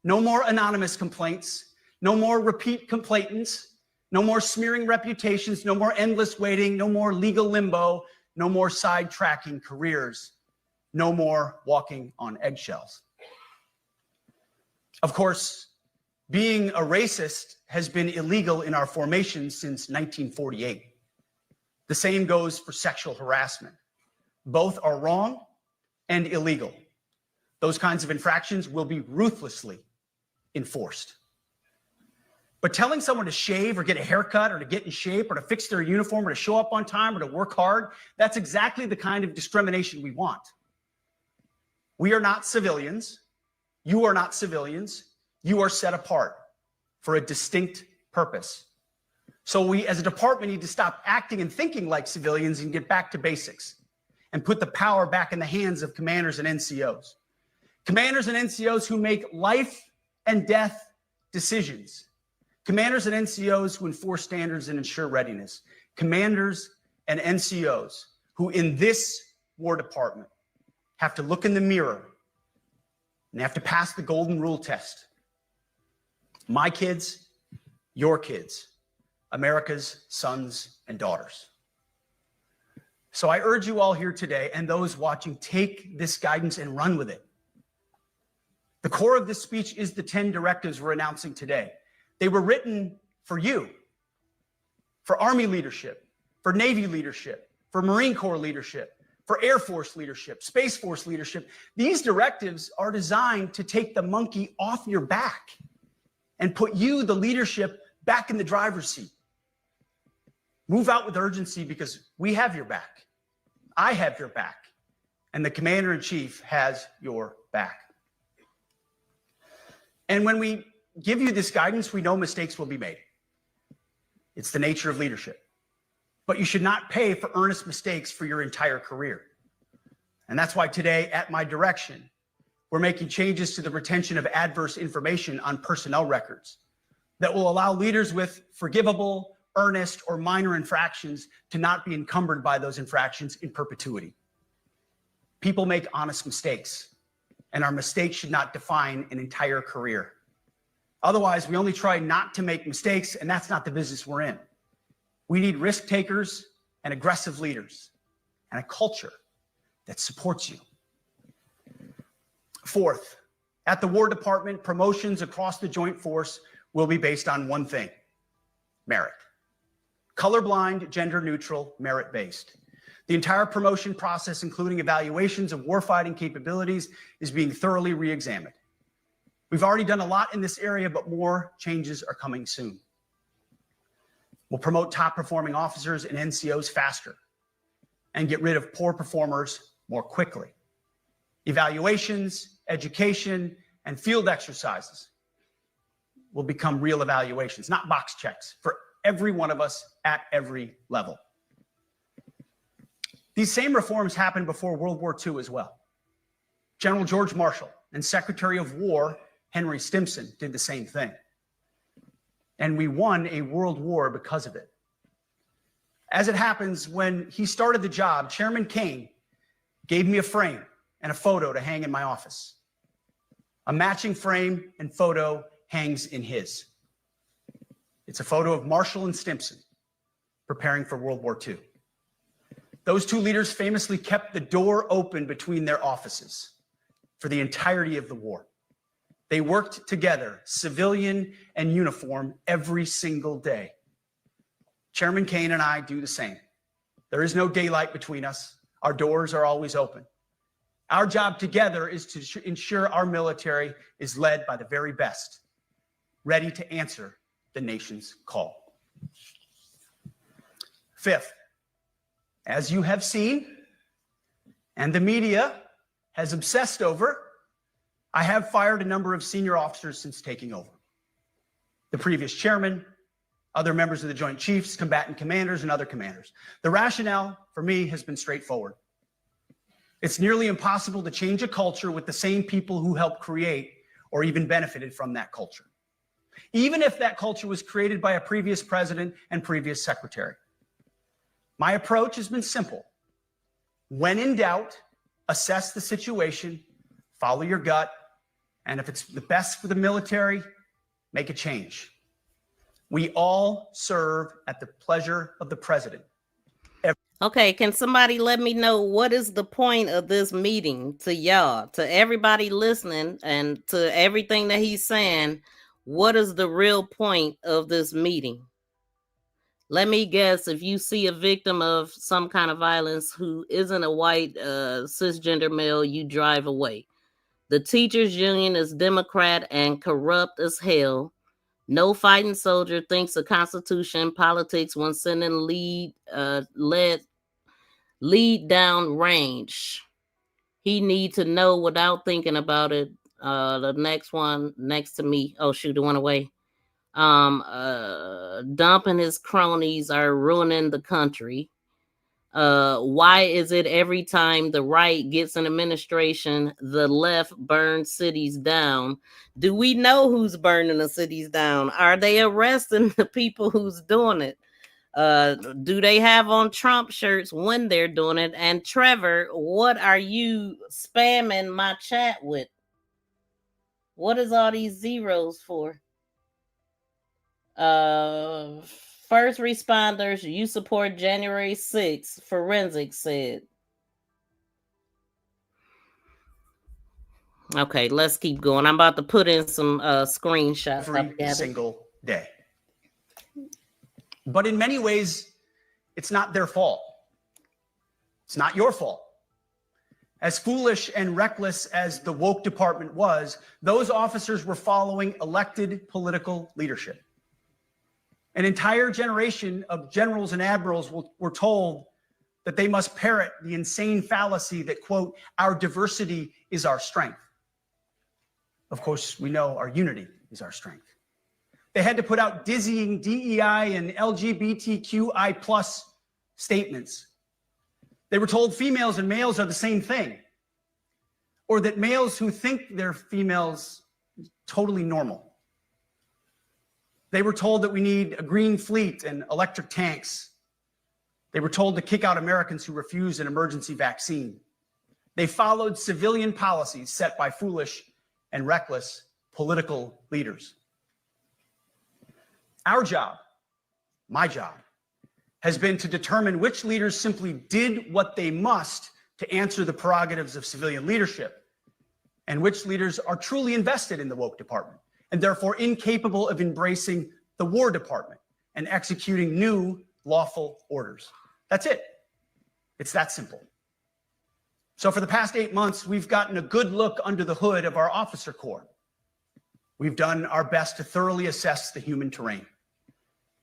no more anonymous complaints, no more repeat complainants, no more smearing reputations, no more endless waiting, no more legal limbo, no more sidetracking careers, no more walking on eggshells. Of course, being a racist has been illegal in our formation since 1948. The same goes for sexual harassment. Both are wrong and illegal. Those kinds of infractions will be ruthlessly enforced. But telling someone to shave or get a haircut or to get in shape or to fix their uniform or to show up on time or to work hard, that's exactly the kind of discrimination we want. We are not civilians. You are not civilians. You are set apart for a distinct purpose. So we as a department need to stop acting and thinking like civilians and get back to basics and put the power back in the hands of commanders and NCOs. Commanders and NCOs who make life and death decisions. Commanders and NCOs who enforce standards and ensure readiness. Commanders and NCOs who in this War Department have to look in the mirror and have to pass the golden rule test. My kids, your kids, America's sons and daughters. So I urge you all here today and those watching, take this guidance and run with it. The core of this speech is the 10 directives we're announcing today. They were written for you, for Army leadership, for Navy leadership, for Marine Corps leadership, for Air Force leadership, Space Force leadership. These directives are designed to take the monkey off your back and put you, the leadership, back in the driver's seat. Move out with urgency because we have your back. I have your back. And the Commander-in-Chief has your back. And when we give you this guidance, we know mistakes will be made. It's the nature of leadership. But you should not pay for earnest mistakes for your entire career. And that's why today, at my direction, we're making changes to the retention of adverse information on personnel records that will allow leaders with forgivable, earnest, or minor infractions to not be encumbered by those infractions in perpetuity. People make honest mistakes, and our mistakes should not define an entire career. Otherwise, we only try not to make mistakes, and that's not the business we're in. We need risk takers and aggressive leaders and a culture that supports you. Fourth, at the War Department, promotions across the Joint Force will be based on one thing: merit. Colorblind, gender-neutral, merit-based. The entire promotion process, including evaluations of warfighting capabilities, is being thoroughly re-examined. We've already done a lot in this area, but more changes are coming soon. We'll promote top-performing officers and NCOs faster and get rid of poor performers more quickly. Evaluations, education, and field exercises will become real evaluations, not box checks, for every one of us at every level. These same reforms happened before World War II as well. General George Marshall and Secretary of War Henry Stimson did the same thing. And we won a world war because of it. As it happens, when he started the job, Chairman Kane gave me a frame and a photo to hang in my office. A matching frame and photo hangs in his. It's a photo of Marshall and Stimson preparing for World War II. Those two leaders famously kept the door open between their offices for the entirety of the war. They worked together, civilian and uniform, every single day. Chairman Kane and I do the same. There is no daylight between us. Our doors are always open. Our job together is to ensure our military is led by the very best, ready to answer the nation's call. Fifth, as you have seen, and the media has obsessed over, I have fired a number of senior officers since taking over. The previous chairman, other members of the Joint Chiefs, combatant commanders, and other commanders. The rationale for me has been straightforward. It's nearly impossible to change a culture with the same people who helped create or even benefited from that culture, even if that culture was created by a previous president and previous secretary. My approach has been simple. When in doubt, assess the situation, follow your gut, and if it's the best for the military, make a change. We all serve at the pleasure of the president. Okay, can somebody let me know what is the point of this meeting to y'all, to everybody listening, and to everything that he's saying? What is the real point of this meeting? Let me guess, if you see a victim of some kind of violence who isn't a white cisgender male, you drive away. The teachers union is Democrat and corrupt as hell. No fighting soldier thinks of Constitution politics when sending lead down range. He need to know without thinking about it. The next one next to me. Oh shoot, it went away. Dumping his cronies are ruining the country. Why is it every time the right gets an administration, the left burns cities down? Do we know who's burning the cities down? Are they arresting the people who's doing it? Do they have on Trump shirts when they're doing it? And Trevor, what are you spamming my chat with? What is all these zeros for? First responders, you support January 6th, forensics said. Okay, let's keep going. I'm about to put in some screenshots. Every single day. But in many ways, it's not their fault. It's not your fault. As foolish and reckless as the woke department was, those officers were following elected political leadership. An entire generation of generals and admirals were told that they must parrot the insane fallacy that, quote, our diversity is our strength. Of course, we know our unity is our strength. They had to put out dizzying DEI and LGBTQI plus statements. They were told females and males are the same thing, or that males who think they're females totally normal. They were told that we need a green fleet and electric tanks. They were told to kick out Americans who refuse an emergency vaccine. They followed civilian policies set by foolish and reckless political leaders. Our job, my job, has been to determine which leaders simply did what they must to answer the prerogatives of civilian leadership, and which leaders are truly invested in the woke department and therefore incapable of embracing the War Department and executing new lawful orders. That's it. It's that simple. So for the past 8 months, we've gotten a good look under the hood of our officer corps. We've done our best to thoroughly assess the human terrain.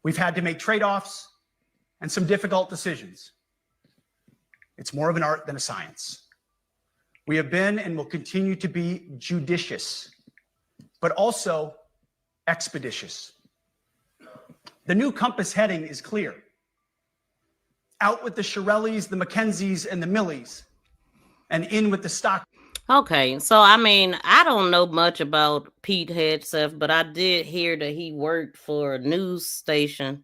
We've had to make trade-offs and some difficult decisions. It's more of an art than a science. We have been and will continue to be judicious, but also expeditious. The new compass heading is clear. Out with the Shirellis, the Mackenzies, and the Millies, and in with the stock. Okay, so I mean, I don't know much about Pete Hegseth, but I did hear that he worked for a news station.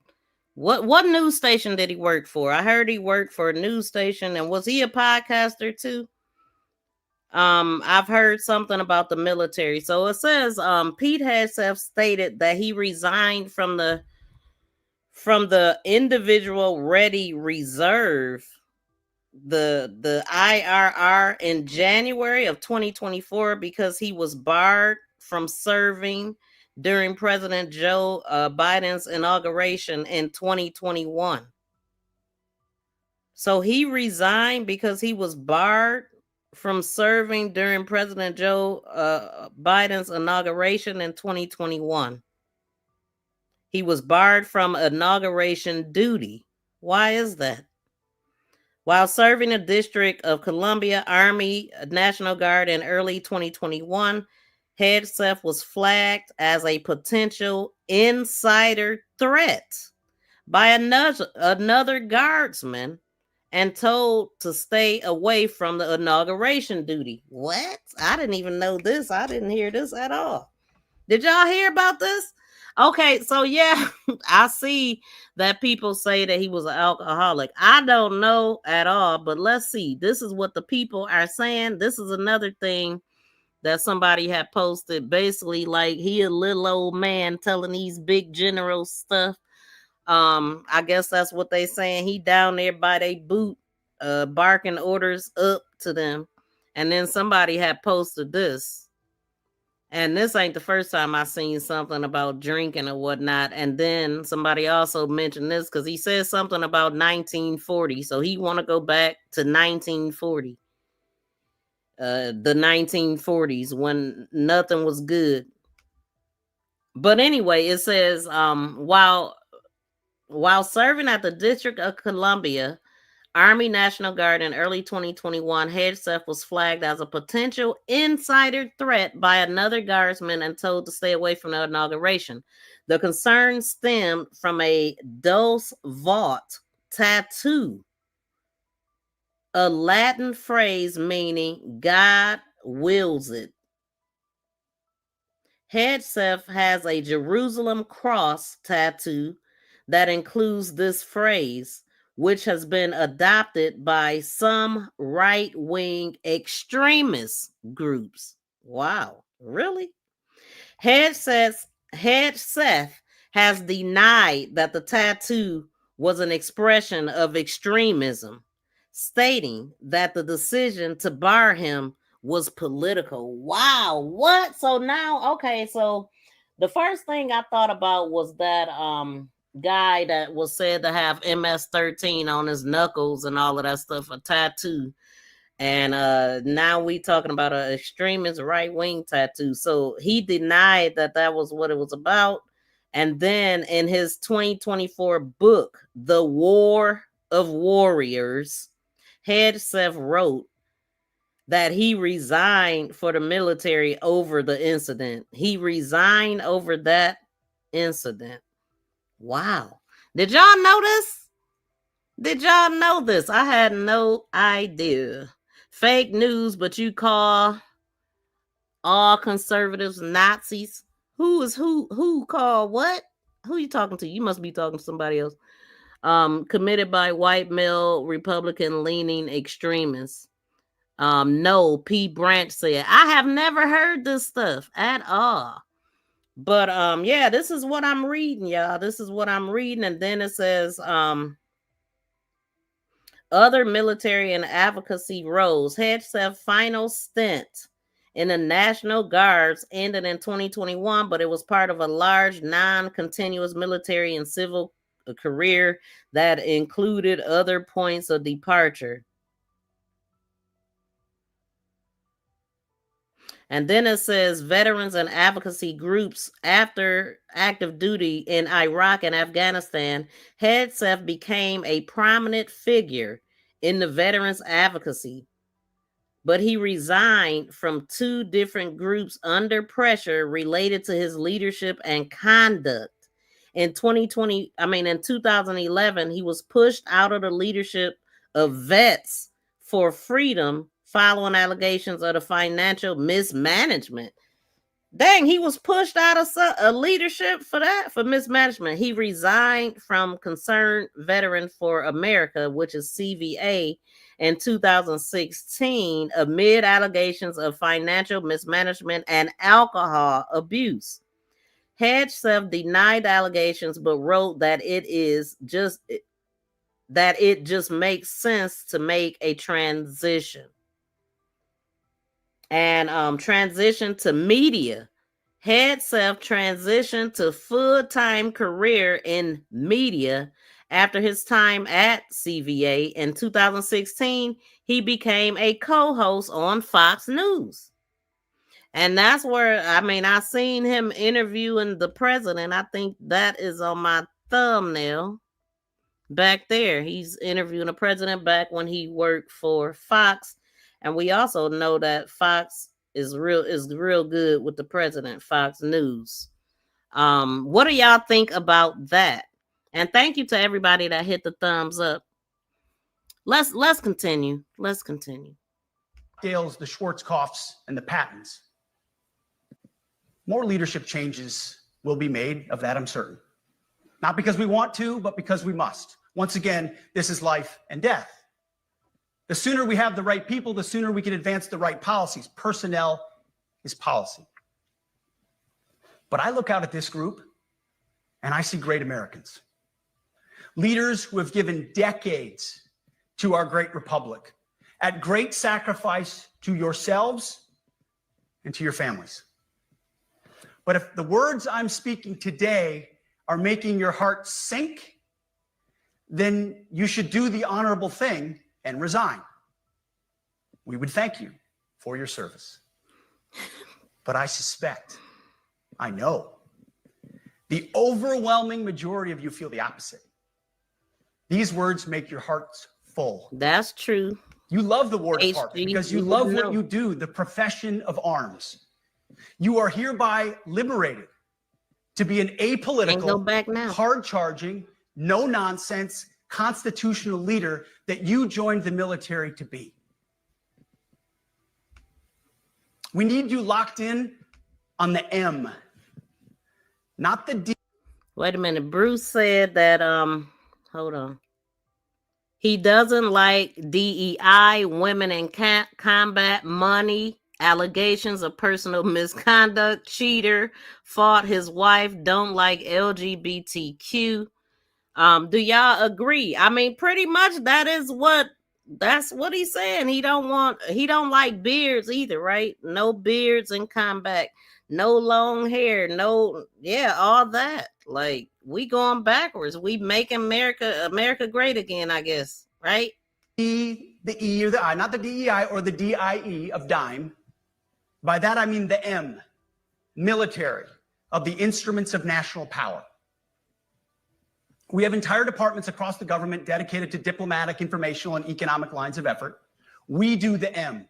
What news station did he work for? I heard he worked for a news station, and was he a podcaster too? I've heard something about the military. So it says Pete Hegseth stated that he resigned from the individual ready reserve, the IRR, in January of 2024 because he was barred from serving during President Joe Biden's inauguration in 2021. So he resigned because he was barred from serving during President Joe Biden's inauguration in 2021. He was barred from inauguration duty. Why is that? While serving the District of Columbia Army National Guard in early 2021, Hegseth was flagged as a potential insider threat by another guardsman and told to stay away from the inauguration duty. What? I didn't even know this. I didn't hear this at all. Did y'all hear about this? Okay, so yeah, I see that people say that he was an alcoholic. I don't know at all, but let's see. This is what the people are saying. This is another thing that somebody had posted. Basically, like he a little old man telling these big generals stuff. I guess that's what they saying. He down there by they boot, barking orders up to them. And then somebody had posted this. And this ain't the first time I seen something about drinking or whatnot. And then somebody also mentioned this because he said something about 1940. So he want to go back to 1940. The 1940s when nothing was good. But anyway, it says while serving at the District of Columbia Army National Guard in early 2021, Hegseth was flagged as a potential insider threat by another guardsman and told to stay away from the inauguration. The concern stemmed from a Dos Vult tattoo, a Latin phrase meaning God wills it. Hegseth has a Jerusalem cross tattoo that includes this phrase, which has been adopted by some right-wing extremist groups. Wow, really? Hegseth has denied that the tattoo was an expression of extremism, stating that the decision to bar him was political. Wow, what? So now, okay, so the first thing I thought about was that guy that was said to have MS-13 on his knuckles and all of that stuff, a tattoo. And now we talking about an extremist right-wing tattoo. So he denied that that was what it was about. And then in his 2024 book, The War of Warriors, Hegseth wrote that he resigned for the military over the incident. He resigned over that incident. Wow. Did y'all know this? Did y'all know this? I had no idea. Fake news, but you call all conservatives Nazis? Who called what? Who you talking to? You must be talking to somebody else. Committed by white male Republican leaning extremists. No, P. Branch said, I have never heard this stuff at all. But yeah, this is what I'm reading, y'all. This is what I'm reading. And then it says other military and advocacy roles. Hegseth's final stint in the National Guards ended in 2021, but it was part of a large non-continuous military and civil career that included other points of departure. And then it says veterans and advocacy groups after active duty in Iraq and Afghanistan. Hegseth became a prominent figure in the veterans advocacy, but he resigned from two different groups under pressure related to his leadership and conduct. In 2011, he was pushed out of the leadership of Vets for Freedom following allegations of the financial mismanagement. Dang, he was pushed out of a leadership for that, for mismanagement. He resigned from Concerned Veteran for America, which is CVA, in 2016 amid allegations of financial mismanagement and alcohol abuse. Hegseth denied allegations, but wrote that it just makes sense to make a transition. And transition to media. Hedseth transitioned to full-time career in media after his time at CVA. In 2016, he became a co-host on Fox News. And that's where, I seen him interviewing the president. I think that is on my thumbnail back there. He's interviewing the president back when he worked for Fox. And we also know that Fox is real good with the president, Fox News. What do y'all think about that? And thank you to everybody that hit the thumbs up. Let's continue. Let's continue. Dale's, the Schwarzkopfs, and the Pattons. More leadership changes will be made, of that I'm certain. Not because we want to, but because we must. Once again, this is life and death. The sooner we have the right people, the sooner we can advance the right policies. Personnel is policy. But I look out at this group and I see great Americans. Leaders who have given decades to our great republic at great sacrifice to yourselves and to your families. But if the words I'm speaking today are making your heart sink, then you should do the honorable thing and resign. We would thank you for your service. But I suspect, I know, the overwhelming majority of you feel the opposite. These words make your hearts full. That's true. You love the War Department because you love what you do, the profession of arms. You are hereby liberated to be an apolitical, hard-charging, no-nonsense, constitutional leader that you joined the military to be. We need you locked in on the M, not the D. Wait a minute. Bruce said that, hold on. He doesn't like DEI, women in combat, money, allegations of personal misconduct, cheater, fought his wife, don't like LGBTQ. Do y'all agree? I mean, pretty much that's what he's saying. He don't like beards either, right? No beards in combat, no long hair, all that. Like, we going backwards. We making America great again, I guess, right? The E or the I, not the DEI or the DIE of dime. By that, I mean the M, military, of the instruments of national power. We have entire departments across the government dedicated to diplomatic, informational, and economic lines of effort. We do the M.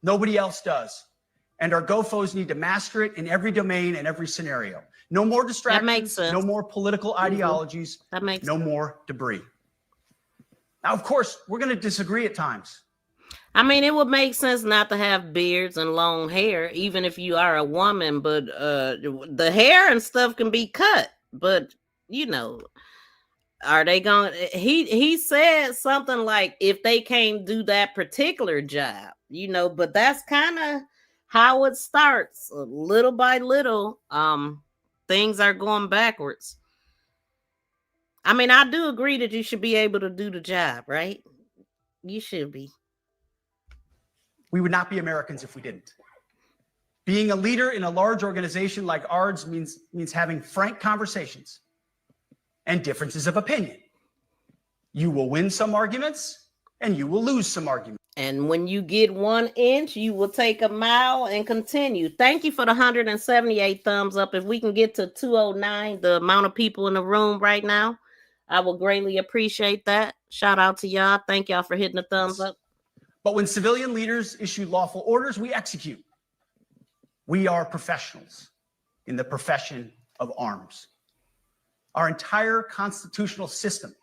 Nobody else does. And our GoFos need to master it in every domain and every scenario. No more distractions. That makes sense. No more political ideologies. That makes no sense. more debris. Now, of course, we're going to disagree at times. I mean, it would make sense not to have beards and long hair, even if you are a woman, but the hair and stuff can be cut. But, are they going to, he said something like, if they can't do that particular job, but that's kind of how it starts. Little by little, things are going backwards. I mean, I do agree that you should be able to do the job, right? You should be. We would not be Americans if we didn't. Being a leader in a large organization like ours means having frank conversations and differences of opinion. You will win some arguments and you will lose some arguments. And when you get 1 inch, you will take a mile and continue. Thank you for the 178 thumbs up. If we can get to 209, the amount of people in the room right now, I will greatly appreciate that. Shout out to y'all. Thank y'all for hitting the thumbs up. But when civilian leaders issue lawful orders, we execute. We are professionals in the profession of arms. Our entire constitutional system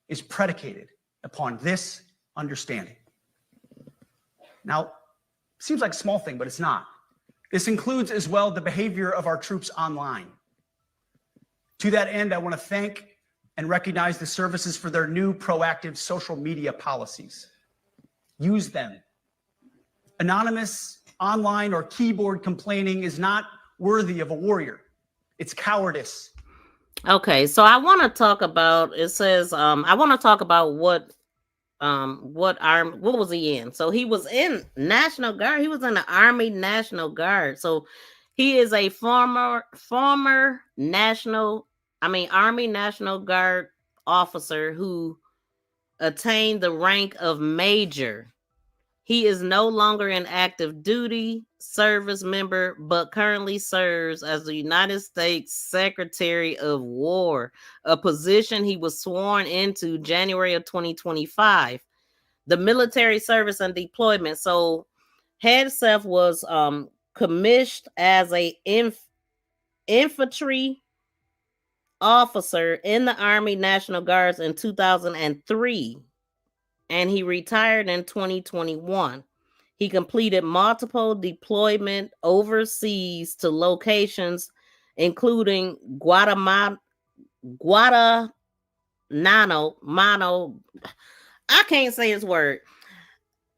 is predicated upon this understanding. Now, seems like a small thing, but it's not. This includes as well the behavior of our troops online. To that end, I want to thank and recognize the services for their new proactive social media policies. Use them. Anonymous, online, or keyboard complaining is not worthy of a warrior. It's cowardice. Okay, so I want to talk about, it says, I want to talk about what was he in? So he was in National Guard. He was in the Army National Guard. So He is a former Army National Guard officer who attained the rank of major. He is no longer an active duty service member, but currently serves as the United States Secretary of War, a position he was sworn into January of 2025. The military service and deployment. So Hegseth was commissioned as a infantry officer in the Army National Guards in 2003, and he retired in 2021. He completed multiple deployment overseas to locations including Guatemala, I can't say his word.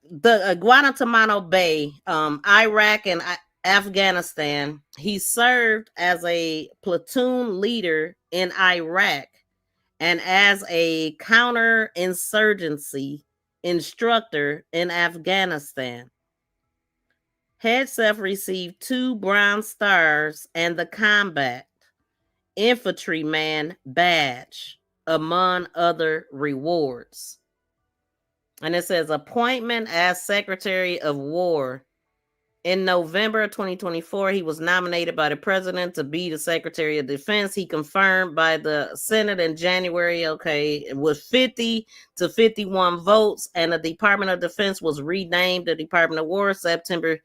The Guantanamo Bay, Iraq, and Afghanistan. He served as a platoon leader in Iraq and as a counterinsurgency instructor in Afghanistan. Hegseth received 2 Bronze Stars and the Combat Infantryman Badge, among other rewards. And it says appointment as Secretary of War. In November of 2024, he was nominated by the president to be the Secretary of Defense. He confirmed by the Senate in January, with 50 to 51 votes, and the Department of Defense was renamed the Department of War September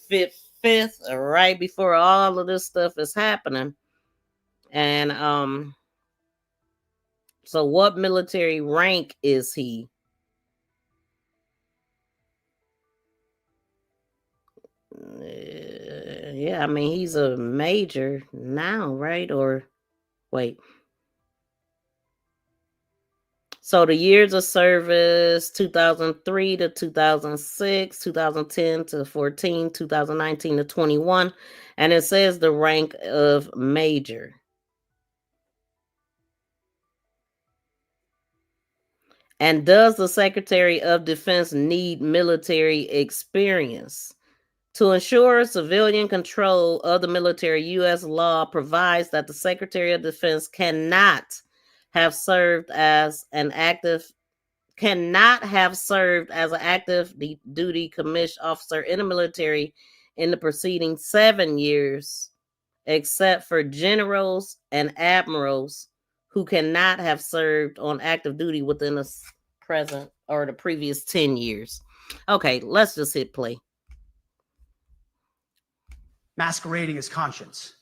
5th, right before all of this stuff is happening. And so what military rank is he? Yeah, I mean, he's a major now, right? Or wait. So the years of service, 2003 to 2006, 2010 to 14, 2019 to 21. And it says the rank of major. And does the Secretary of Defense need military experience? To ensure civilian control of the military, U.S. law provides that the Secretary of Defense cannot have served as an active duty commissioned officer in the military in the preceding 7 years, except for generals and admirals who cannot have served on active duty within the present or the previous 10 years. Okay, let's just hit play. Masquerading as conscience.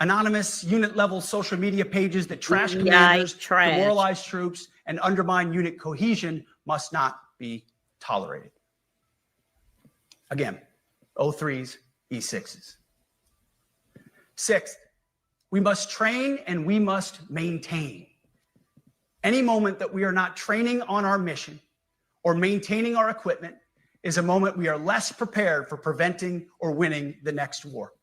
Anonymous unit-level social media pages that trash commanders, demoralize troops, and undermine unit cohesion must not be tolerated. Again, O3s, E6s. Sixth, we must train and we must maintain. Any moment that we are not training on our mission or maintaining our equipment is a moment we are less prepared for preventing or winning the next war.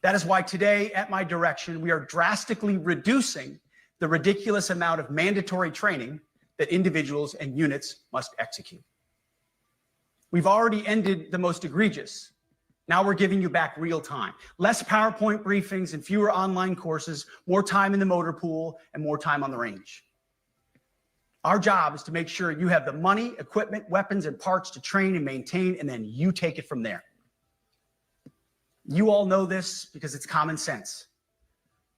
That is why today, at my direction, we are drastically reducing the ridiculous amount of mandatory training that individuals and units must execute. We've already ended the most egregious. Now we're giving you back real time. Less PowerPoint briefings and fewer online courses, more time in the motor pool, and more time on the range. Our job is to make sure you have the money, equipment, weapons, and parts to train and maintain, and then you take it from there. You all know this because it's common sense.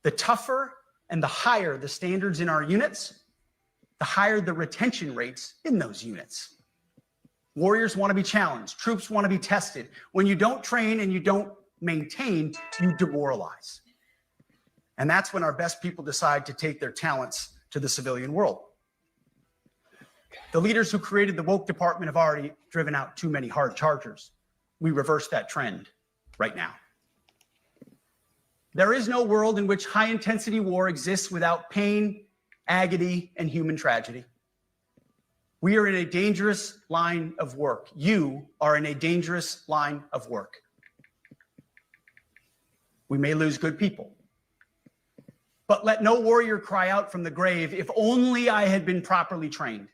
The tougher and the higher the standards in our units, the higher the retention rates in those units. Warriors want to be challenged. Troops want to be tested. When you don't train and you don't maintain, you demoralize. And that's when our best people decide to take their talents to the civilian world. The leaders who created the woke department have already driven out too many hard chargers. We reverse that trend right now. There is no world in which high-intensity war exists without pain, agony, and human tragedy. We are in a dangerous line of work. You are in a dangerous line of work. We may lose good people. But let no warrior cry out from the grave, if only I had been properly trained.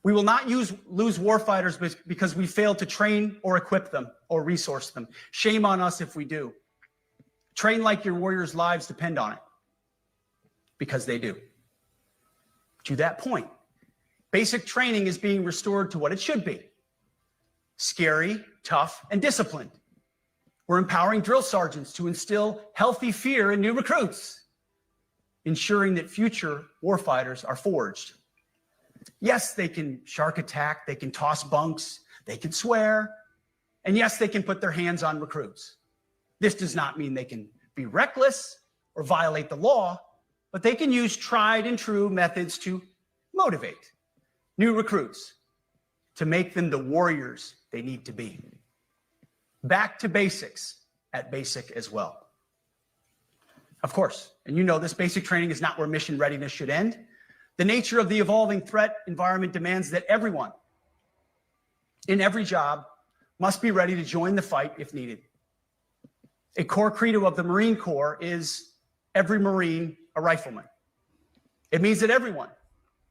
We will not lose warfighters because we fail to train or equip them or resource them. Shame on us if we do. Train like your warriors' lives depend on it, because they do. To that point, basic training is being restored to what it should be: scary, tough, and disciplined. We're empowering drill sergeants to instill healthy fear in new recruits, ensuring that future warfighters are forged. Yes, they can shark attack, they can toss bunks, they can swear, and yes, they can put their hands on recruits. This does not mean they can be reckless or violate the law, but they can use tried and true methods to motivate new recruits, to make them the warriors they need to be. Back to basics at basic as well. Of course, and you know this, basic training is not where mission readiness should end. The nature of the evolving threat environment demands that everyone in every job must be ready to join the fight if needed. A core credo of the Marine Corps is every Marine a rifleman. It means that everyone,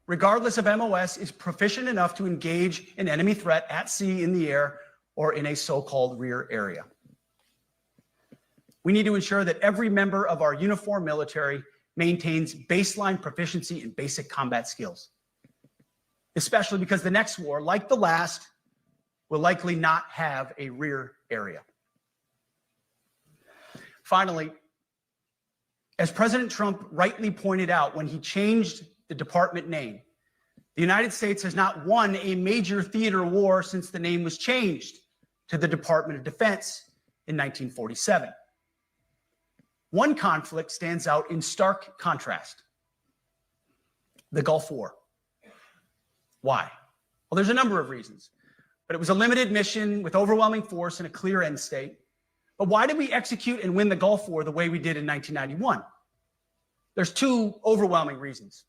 regardless of MOS, is proficient enough to engage an enemy threat at sea, in the air, or in a so-called rear area. We need to ensure that every member of our uniformed military maintains baseline proficiency in basic combat skills, especially because the next war, like the last, will likely not have a rear area. Finally, as President Trump rightly pointed out when he changed the department name, the United States has not won a major theater war since the name was changed to the Department of Defense in 1947. One conflict stands out in stark contrast: the Gulf War. Why? Well, there's a number of reasons, but it was a limited mission with overwhelming force and a clear end state. But why did we execute and win the Gulf War the way we did in 1991? There's two overwhelming reasons.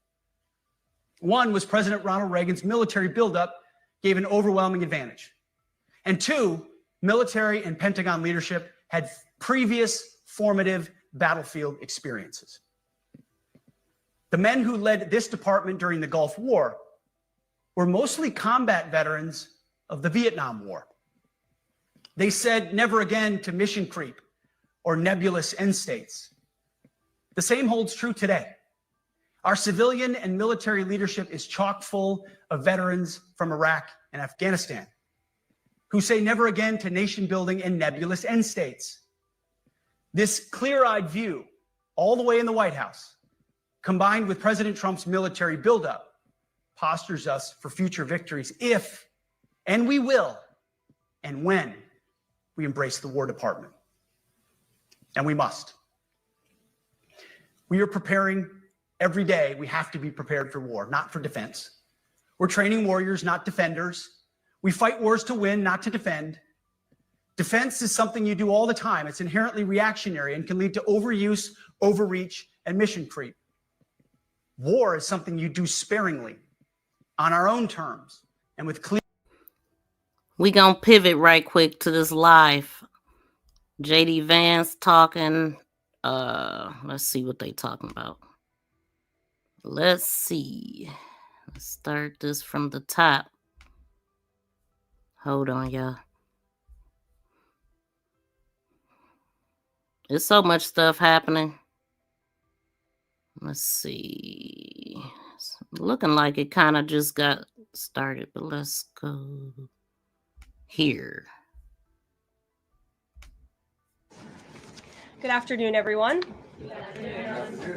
One was President Ronald Reagan's military buildup gave an overwhelming advantage. And two, military and Pentagon leadership had previous formative battlefield experiences. The men who led this department during the Gulf War were mostly combat veterans of the Vietnam War. They said never again to mission creep or nebulous end states. The same holds true today. Our civilian and military leadership is chock full of veterans from Iraq and Afghanistan who say never again to nation building and nebulous end states. This clear-eyed view, all the way in the White House, combined with President Trump's military buildup, postures us for future victories if, and we will, and when we embrace the War Department. And we must. We are preparing every day. We have to be prepared for war, not for defense. We're training warriors, not defenders. We fight wars to win, not to defend. Defense is something you do all the time. It's inherently reactionary and can lead to overuse, overreach, and mission creep. War is something you do sparingly, on our own terms, and with clear. We gonna pivot right quick to this live. JD Vance talking. Let's see what they talking about. Let's see. Let's start this from the top. Hold on, y'all. There's so much stuff happening. Let's see. It's looking like it kind of just got started, but let's go here. Good afternoon, everyone.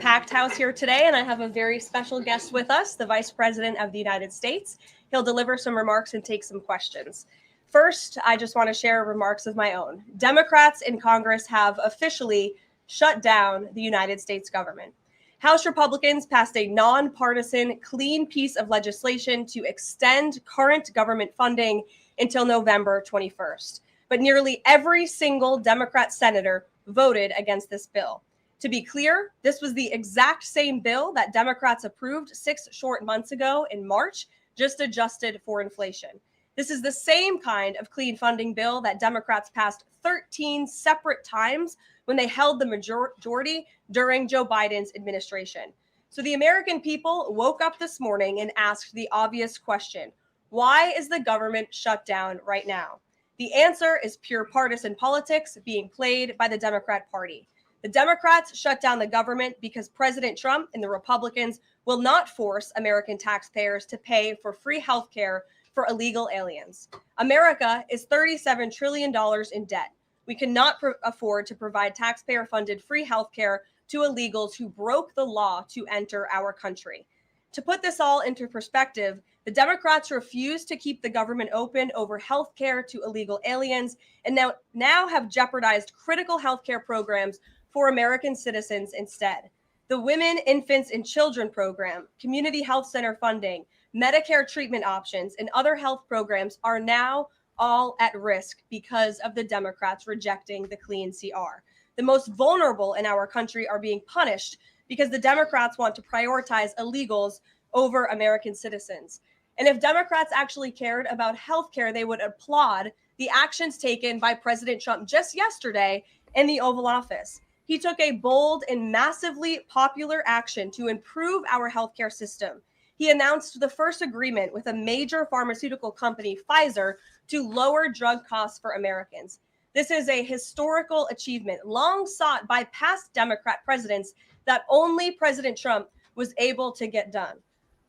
Packed house here today, and I have a very special guest with us, the Vice President of the United States. He'll deliver some remarks and take some questions. First, I just want to share remarks of my own. Democrats in Congress have officially shut down the United States government. House Republicans passed a nonpartisan, clean piece of legislation to extend current government funding until November 21st. But nearly every single Democrat senator voted against this bill. To be clear, this was the exact same bill that Democrats approved 6 short months ago in March, just adjusted for inflation. This is the same kind of clean funding bill that Democrats passed 13 separate times when they held the majority during Joe Biden's administration. So the American people woke up this morning and asked the obvious question: Why is the government shut down right now? The answer is pure partisan politics being played by the Democrat Party. The Democrats shut down the government because President Trump and the Republicans will not force American taxpayers to pay for free health care for illegal aliens. America is $37 trillion in debt. We cannot afford to provide taxpayer-funded free health care to illegals who broke the law to enter our country. To put this all into perspective, the Democrats refuse to keep the government open over health care to illegal aliens and now have jeopardized critical health care programs for American citizens instead. The Women, Infants, and Children program, community health center funding, Medicare treatment options, and other health programs are now all at risk because of the Democrats rejecting the clean CR. The most vulnerable in our country are being punished because the Democrats want to prioritize illegals over American citizens. And if Democrats actually cared about healthcare, they would applaud the actions taken by President Trump just yesterday in the Oval Office. He took a bold and massively popular action to improve our healthcare system. He announced the first agreement with a major pharmaceutical company, Pfizer, to lower drug costs for Americans. This is a historical achievement long sought by past Democrat presidents that only President Trump was able to get done.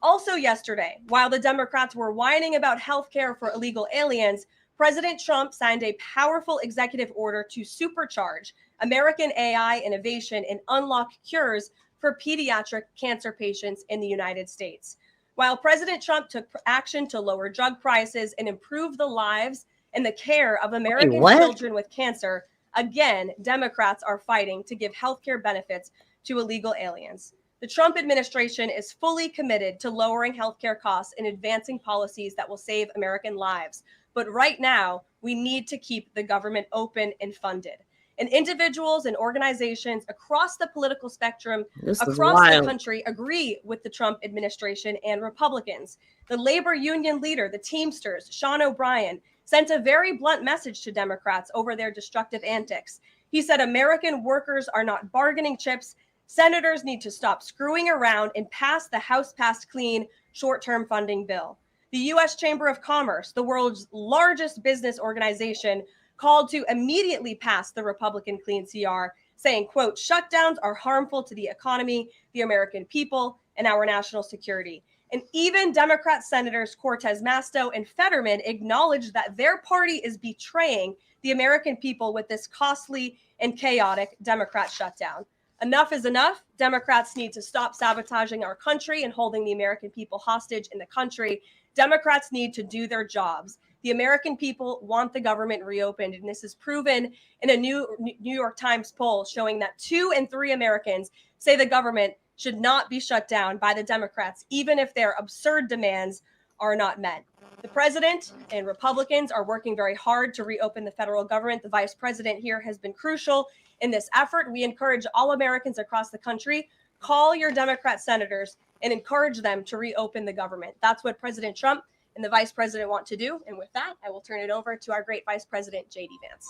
Also yesterday, while the Democrats were whining about health care for illegal aliens, President Trump signed a powerful executive order to supercharge American AI innovation and unlock cures for pediatric cancer patients in the United States. While President Trump took action to lower drug prices and improve the lives and the care of American children with cancer, again, Democrats are fighting to give healthcare benefits to illegal aliens. The Trump administration is fully committed to lowering healthcare costs and advancing policies that will save American lives. But right now, we need to keep the government open and funded. And individuals and organizations across the political spectrum, across the country, agree with the Trump administration and Republicans. The labor union leader, the Teamsters, Sean O'Brien, sent a very blunt message to Democrats over their destructive antics. He said American workers are not bargaining chips. Senators need to stop screwing around and pass the House-passed clean short-term funding bill. The U.S. Chamber of Commerce, the world's largest business organization, called to immediately pass the Republican clean CR, saying, quote, shutdowns are harmful to the economy, the American people, and our national security. And even Democrat Senators Cortez Masto and Fetterman acknowledged that their party is betraying the American people with this costly and chaotic Democrat shutdown. Enough is enough. Democrats need to stop sabotaging our country and holding the American people hostage in the country. Democrats need to do their jobs. The American people want the government reopened, and this is proven in a New York Times poll showing that 2 in 3 Americans say the government should not be shut down by the Democrats, even if their absurd demands are not met. The president and Republicans are working very hard to reopen the federal government. The vice president here has been crucial in this effort. We encourage all Americans across the country, call your Democrat senators and encourage them to reopen the government. That's what President Trump and the vice president want to do. And with that, I will turn it over to our great vice president, J.D. Vance.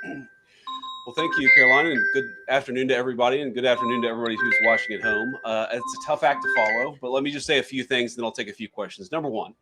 Great. Well, thank you, Caroline, and good afternoon to everybody, and good afternoon to everybody who's watching at home. It's a tough act to follow, but let me just say a few things, then I'll take a few questions. Number one,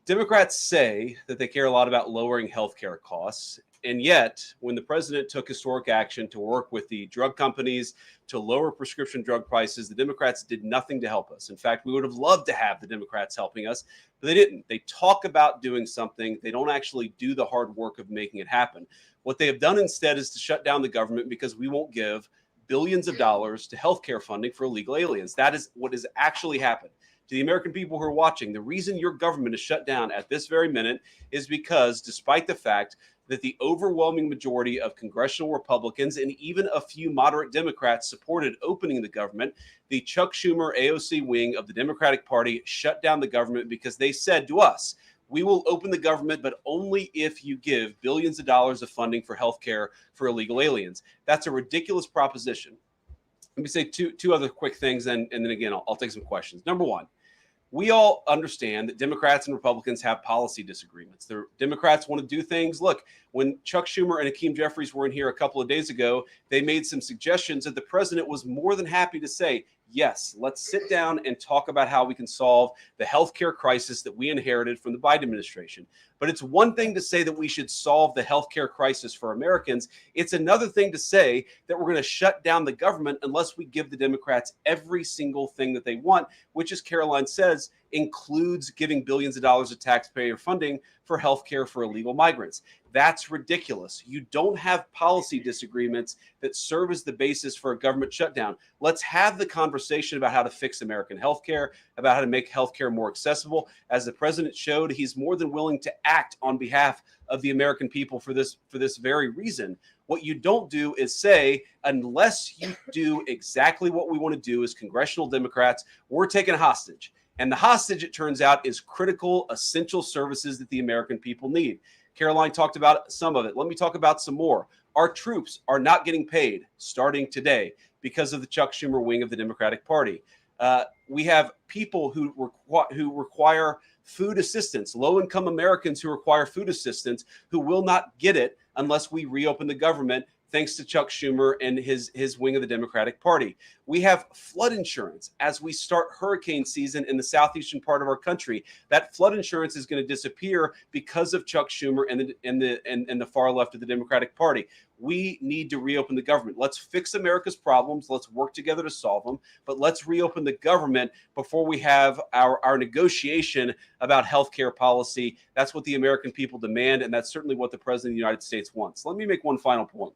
Democrats say that they care a lot about lowering healthcare costs, and yet when the president took historic action to work with the drug companies to lower prescription drug prices, the Democrats did nothing to help us. In fact, we would have loved to have the Democrats helping us, but they didn't. They talk about doing something. They don't actually do the hard work of making it happen. What they have done instead is to shut down the government because we won't give billions of dollars to healthcare funding for illegal aliens. That is what has actually happened. To the American people who are watching, the reason your government is shut down at this very minute is because, despite the fact that the overwhelming majority of congressional Republicans and even a few moderate Democrats supported opening the government, the Chuck Schumer AOC wing of the Democratic Party shut down the government because they said to us, we will open the government, but only if you give billions of dollars of funding for healthcare for illegal aliens. That's a ridiculous proposition. Let me say two other quick things, and then again, I'll take some questions. Number one, we all understand that Democrats and Republicans have policy disagreements. The Democrats want to do things. Look, when Chuck Schumer and Hakeem Jeffries were in here a couple of days ago, they made some suggestions that the president was more than happy to say, Yes, let's sit down and talk about how we can solve the healthcare crisis that we inherited from the Biden administration. But it's one thing to say that we should solve the healthcare crisis for Americans. It's another thing to say that we're going to shut down the government unless we give the Democrats every single thing that they want, which, as Caroline says, includes giving billions of dollars of taxpayer funding for healthcare for illegal migrants. That's ridiculous. You don't have policy disagreements that serve as the basis for a government shutdown. Let's have the conversation about how to fix American healthcare, about how to make healthcare more accessible. As the president showed, he's more than willing to act on behalf of the American people for this very reason. What you don't do is say, unless you do exactly what we want to do as congressional Democrats, we're taking hostage. And the hostage, it turns out, is critical, essential services that the American people need. Caroline talked about some of it. Let me talk about some more. Our troops are not getting paid starting today because of the Chuck Schumer wing of the Democratic Party. We have people who require food assistance, low-income Americans who require food assistance, who will not get it unless we reopen the government, thanks to Chuck Schumer and his wing of the Democratic Party. We have flood insurance as we start hurricane season in the southeastern part of our country. That flood insurance is going to disappear because of Chuck Schumer and the far left of the Democratic Party. We need to reopen the government. Let's fix America's problems. Let's work together to solve them. But let's reopen the government before we have our negotiation about healthcare policy. That's what the American people demand, and that's certainly what the President of the United States wants. Let me make one final point.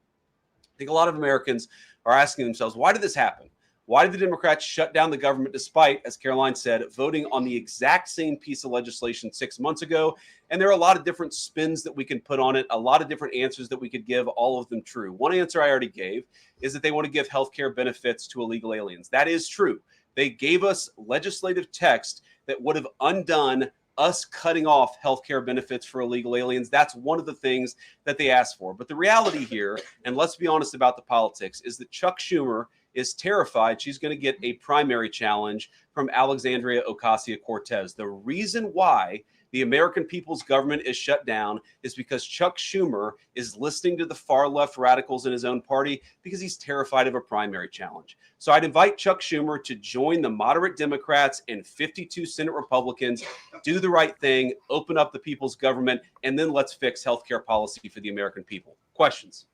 I think a lot of Americans are asking themselves, why did this happen? Why did the Democrats shut down the government despite, as Caroline said, voting on the exact same piece of legislation 6 months ago? And there are a lot of different spins that we can put on it, a lot of different answers that we could give, all of them true. One answer I already gave is that they want to give health care benefits to illegal aliens. That is true. They gave us legislative text that would have undone us cutting off healthcare benefits for illegal aliens. That's one of the things that they asked for. But the reality here, and let's be honest about the politics, is that Chuck Schumer is terrified she's going to get a primary challenge from Alexandria Ocasio-Cortez. The reason why the American people's government is shut down is because Chuck Schumer is listening to the far left radicals in his own party because he's terrified of a primary challenge. So I'd invite Chuck Schumer to join the moderate Democrats and 52 Senate Republicans, do the right thing, open up the people's government, and then let's fix healthcare policy for the American people. Questions?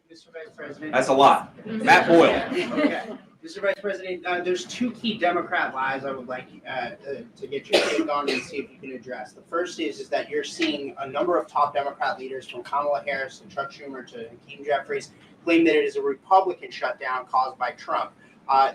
Mr. Vice President. That's a lot. Matt Boyle. Okay. Mr. Vice President, there's two key Democrat lies I would like to get your take on and see if you can address. The first is that you're seeing a number of top Democrat leaders, from Kamala Harris to Chuck Schumer to Hakeem Jeffries, claim that it is a Republican shutdown caused by Trump.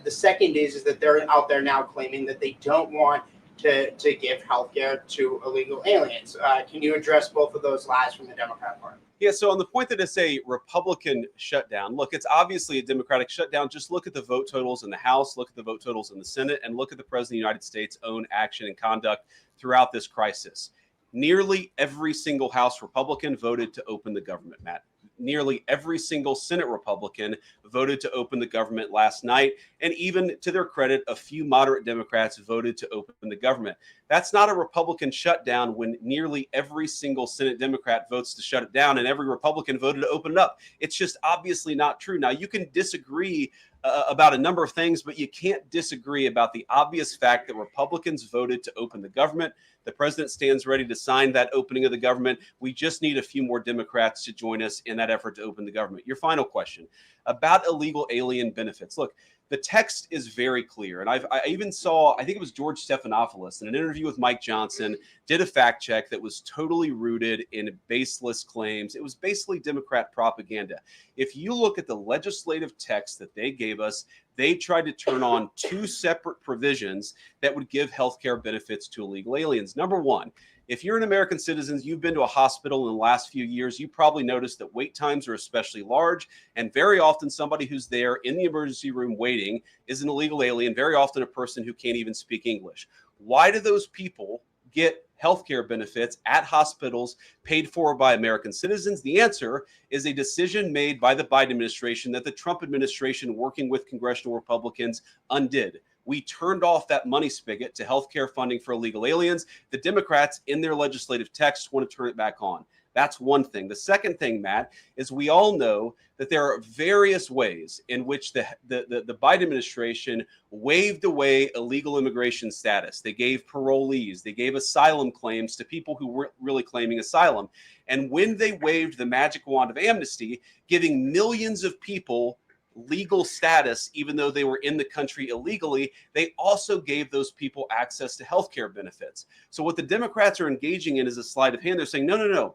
The second is that they're out there now claiming that they don't want to give health care to illegal aliens. Can you address both of those lies from the Democrat Party? Yeah, so on the point that it's a Republican shutdown, look, it's obviously a Democratic shutdown. Just look at the vote totals in the House, look at the vote totals in the Senate, and look at the President of the United States' own action and conduct throughout this crisis. Nearly every single House Republican voted to open the government, Matt. Nearly every single Senate Republican voted to open the government last night. And even to their credit, a few moderate Democrats voted to open the government. That's not a Republican shutdown when nearly every single Senate Democrat votes to shut it down and every Republican voted to open it up. It's just obviously not true. Now, you can disagree about a number of things, but you can't disagree about the obvious fact that Republicans voted to open the government. The president stands ready to sign that opening of the government. We just need a few more Democrats to join us in that effort to open the government. Your final question about illegal alien benefits. Look, the text is very clear. And I even saw, I think it was George Stephanopoulos in an interview with Mike Johnson, did a fact check that was totally rooted in baseless claims. It was basically Democrat propaganda. If you look at the legislative text that they gave us, they tried to turn on two separate provisions that would give healthcare benefits to illegal aliens. Number one, if you're an American citizen, you've been to a hospital in the last few years, you probably noticed that wait times are especially large. And very often somebody who's there in the emergency room waiting is an illegal alien, very often a person who can't even speak English. Why do those people get healthcare benefits at hospitals paid for by American citizens? The answer is a decision made by the Biden administration that the Trump administration, working with congressional Republicans, undid. We turned off that money spigot to healthcare funding for illegal aliens. The Democrats, in their legislative text, want to turn it back on. That's one thing. The second thing, Matt, is we all know that there are various ways in which the Biden administration waved away illegal immigration status. They gave parolees, they gave asylum claims to people who weren't really claiming asylum. And when they waved the magic wand of amnesty, giving millions of people legal status, even though they were in the country illegally, they also gave those people access to health care benefits. So what the Democrats are engaging in is a sleight of hand. They're saying, no, no, no.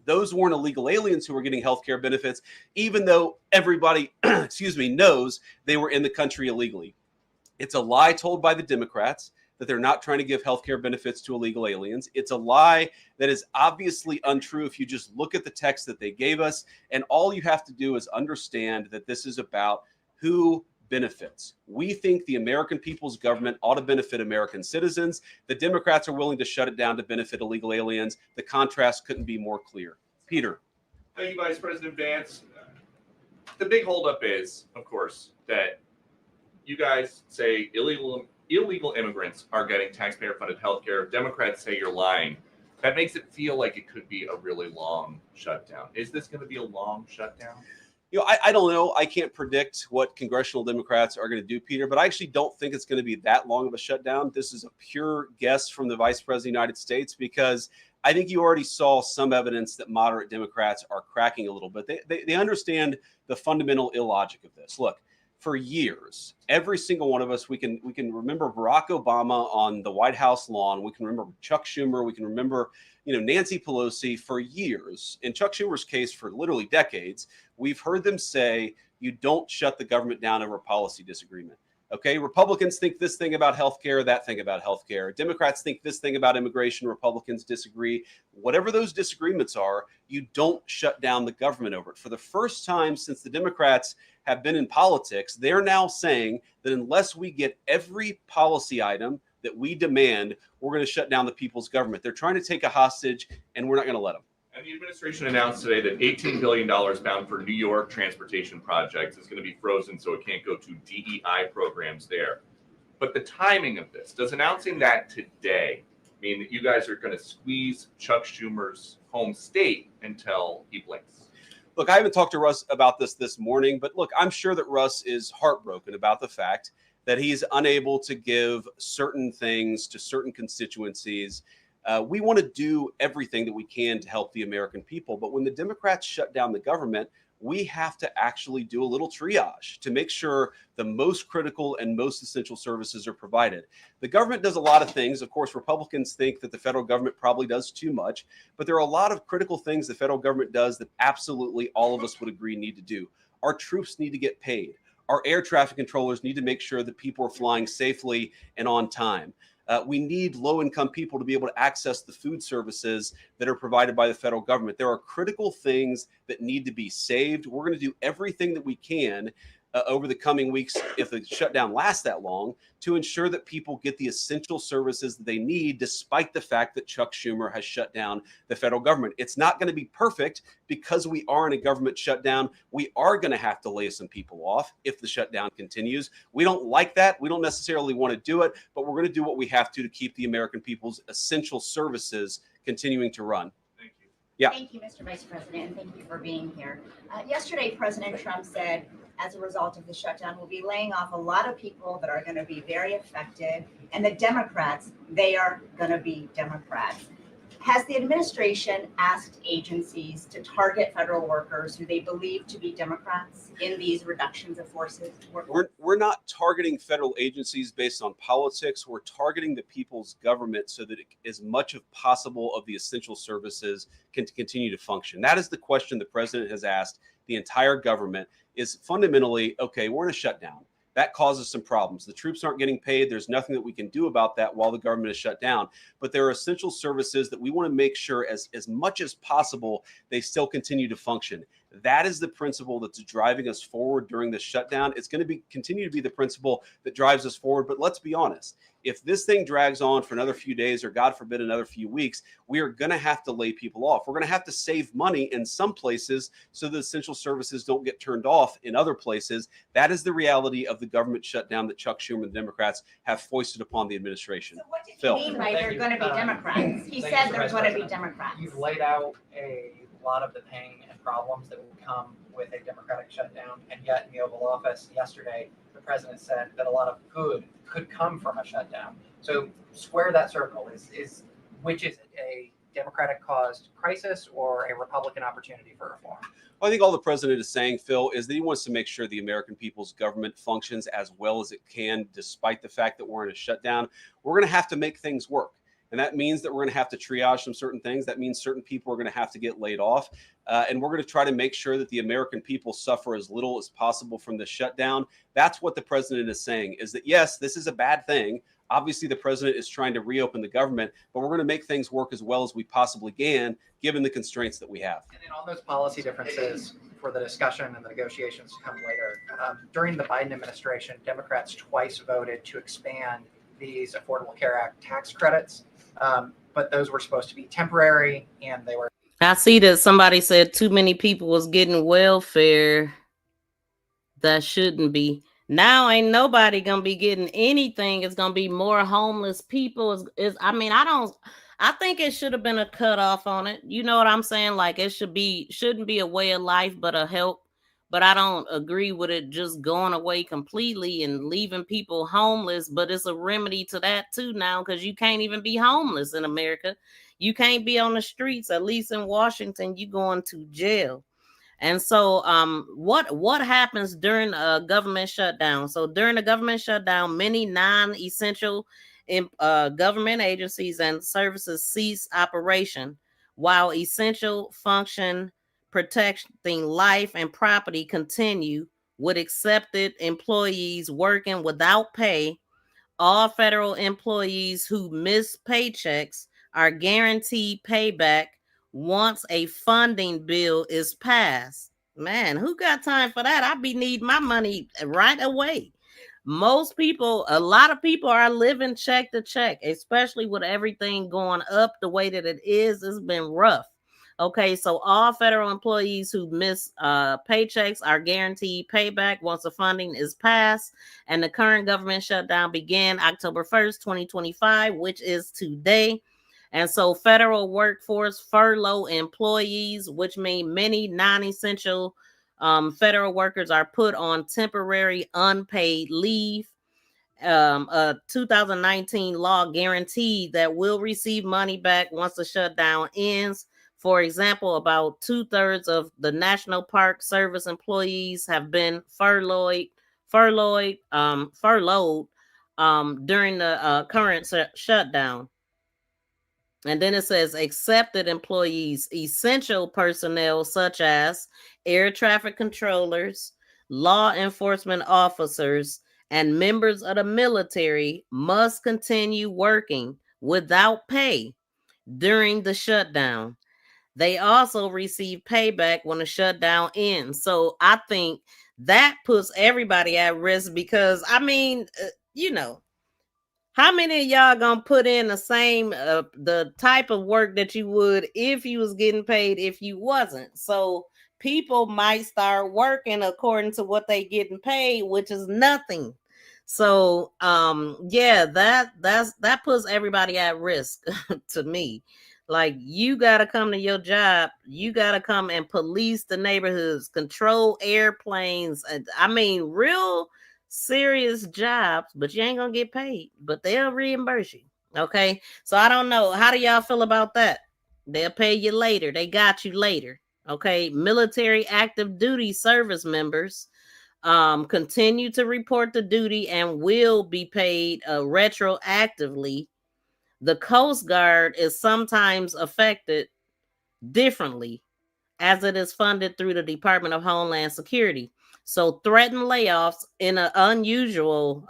Those weren't illegal aliens who were getting health care benefits, even though everybody, knows they were in the country illegally. It's a lie told by the Democrats that they're not trying to give health care benefits to illegal aliens. It's a lie that is obviously untrue if you just look at the text that they gave us. And all you have to do is understand that this is about who benefits. We think the American people's government ought to benefit American citizens. The Democrats are willing to shut it down to benefit illegal aliens. The contrast couldn't be more clear. Peter. Thank you, Vice President Vance. The big holdup is, of course, that you guys say illegal immigrants are getting taxpayer-funded health care. Democrats say you're lying. That makes it feel like it could be a really long shutdown. Is this going to be a long shutdown? I don't know. I can't predict what congressional Democrats are going to do, Peter, but I actually don't think it's going to be that long of a shutdown. This is a pure guess from the Vice President of the United States, because I think you already saw some evidence that moderate Democrats are cracking a little bit. They understand the fundamental illogic of this. Look, for years, every single one of us, we can remember Barack Obama on the White House lawn. We can remember Chuck Schumer. We can remember, Nancy Pelosi for years. In Chuck Schumer's case, for literally decades, we've heard them say, you don't shut the government down over a policy disagreement. Okay, Republicans think this thing about healthcare, that thing about healthcare. Democrats think this thing about immigration. Republicans disagree. Whatever those disagreements are, you don't shut down the government over it. For the first time since the Democrats have been in politics, they're now saying that unless we get every policy item that we demand, we're going to shut down the people's government. They're trying to take a hostage, and we're not going to let them. And the administration announced today that $18 billion bound for New York transportation projects is going to be frozen so it can't go to DEI programs there. But the timing of this, does announcing that today mean that you guys are going to squeeze Chuck Schumer's home state until he blinks? Look, I haven't talked to Russ about this morning, but look, I'm sure that Russ is heartbroken about the fact that he's unable to give certain things to certain constituencies. We want to do everything that we can to help the American people. But when the Democrats shut down the government, we have to actually do a little triage to make sure the most critical and most essential services are provided. The government does a lot of things. Of course, Republicans think that the federal government probably does too much, but there are a lot of critical things the federal government does that absolutely all of us would agree need to do. Our troops need to get paid. Our air traffic controllers need to make sure that people are flying safely and on time. We need low-income people to be able to access the food services that are provided by the federal government. There are critical things that need to be saved. We're going to do everything that we can over the coming weeks, if the shutdown lasts that long, to ensure that people get the essential services that they need, despite the fact that Chuck Schumer has shut down the federal government. It's not going to be perfect because we are in a government shutdown. We are going to have to lay some people off if the shutdown continues. We don't like that. We don't necessarily want to do it, but we're going to do what we have to keep the American people's essential services continuing to run. Thank you. Yeah. Thank you, Mr. Vice President, and thank you for being here. Yesterday, President Trump said, as a result of the shutdown, we'll be laying off a lot of people that are going to be very affected. And the Democrats, they are going to be Democrats. Has the administration asked agencies to target federal workers who they believe to be Democrats in these reductions of forces? We're not targeting federal agencies based on politics. We're targeting the people's government so that as much as possible of the essential services can continue to function. That is the question the president has asked the entire government, is fundamentally, okay, we're in a shutdown. That causes some problems. The troops aren't getting paid. There's nothing that we can do about that while the government is shut down. But there are essential services that we want to make sure as much as possible, they still continue to function. That is the principle that's driving us forward during the shutdown. It's going to continue to be the principle that drives us forward. But let's be honest, if this thing drags on for another few days, or God forbid, another few weeks, we are going to have to lay people off. We're going to have to save money in some places so that essential services don't get turned off in other places. That is the reality of the government shutdown that Chuck Schumer and the Democrats have foisted upon the administration. So what did he Phil. mean by they're going to be Democrats? He said they're going to be Democrats. You've laid out a lot of the pain and problems that would come with a Democratic shutdown, and yet in the Oval Office yesterday, the president said that a lot of good could come from a shutdown. So square that circle. Which is it, a Democratic-caused crisis or a Republican opportunity for reform? Well, I think all the president is saying, Phil, is that he wants to make sure the American people's government functions as well as it can, despite the fact that we're in a shutdown. We're going to have to make things work. And that means that we're going to have to triage some certain things. That means certain people are going to have to get laid off. And we're going to try to make sure that the American people suffer as little as possible from the shutdown. That's what the president is saying, is that, yes, this is a bad thing. Obviously, the president is trying to reopen the government, but we're going to make things work as well as we possibly can, given the constraints that we have. And then all those policy differences for the discussion and the negotiations to come later. During the Biden administration, Democrats twice voted to expand these Affordable Care Act tax credits. But those were supposed to be temporary, and they were. I see that somebody said too many people was getting welfare that shouldn't be. Now ain't nobody gonna be getting anything. It's gonna be more homeless people. I think it should have been a cutoff on it. You know what I'm saying? Like it shouldn't be a way of life, but a help. But I don't agree with it just going away completely and leaving people homeless. But it's a remedy to that too now, because you can't even be homeless in America. You can't be on the streets. At least in Washington, you going to jail. And so what happens during a government shutdown? So during a government shutdown, many non-essential government agencies and services cease operation, while essential function protecting life and property continue, with accepted employees working without pay. All federal employees who miss paychecks are guaranteed payback once a funding bill is passed. Man, who got time for that? I be need my money right away. A lot of people are living check to check, especially with everything going up the way that it is. It's been rough. Okay, so all federal employees who miss paychecks are guaranteed payback once the funding is passed. And the current government shutdown began October 1st, 2025, which is today. And so federal workforce furlough employees, which mean many non-essential federal workers are put on temporary unpaid leave. A 2019 law guaranteed that will receive money back once the shutdown ends. For example, about 2/3 of the National Park Service employees have been furloughed during the current shutdown. And then it says accepted employees, essential personnel such as air traffic controllers, law enforcement officers, and members of the military must continue working without pay during the shutdown. They also receive payback when the shutdown ends. So I think that puts everybody at risk because, how many of y'all gonna put in the type of work that you would if you was getting paid if you wasn't? So people might start working according to what they getting paid, which is nothing. So that puts everybody at risk to me. Like, you gotta come to your job, you gotta come and police the neighborhoods, control airplanes, and real serious jobs, but you ain't gonna get paid, but they'll reimburse you. Okay, so I don't know, how do y'all feel about that? They'll pay you later, they got you later. Okay, military active duty service members continue to report to duty and will be paid retroactively. The Coast Guard is sometimes affected differently, as it is funded through the Department of Homeland Security. So threatened layoffs in an unusual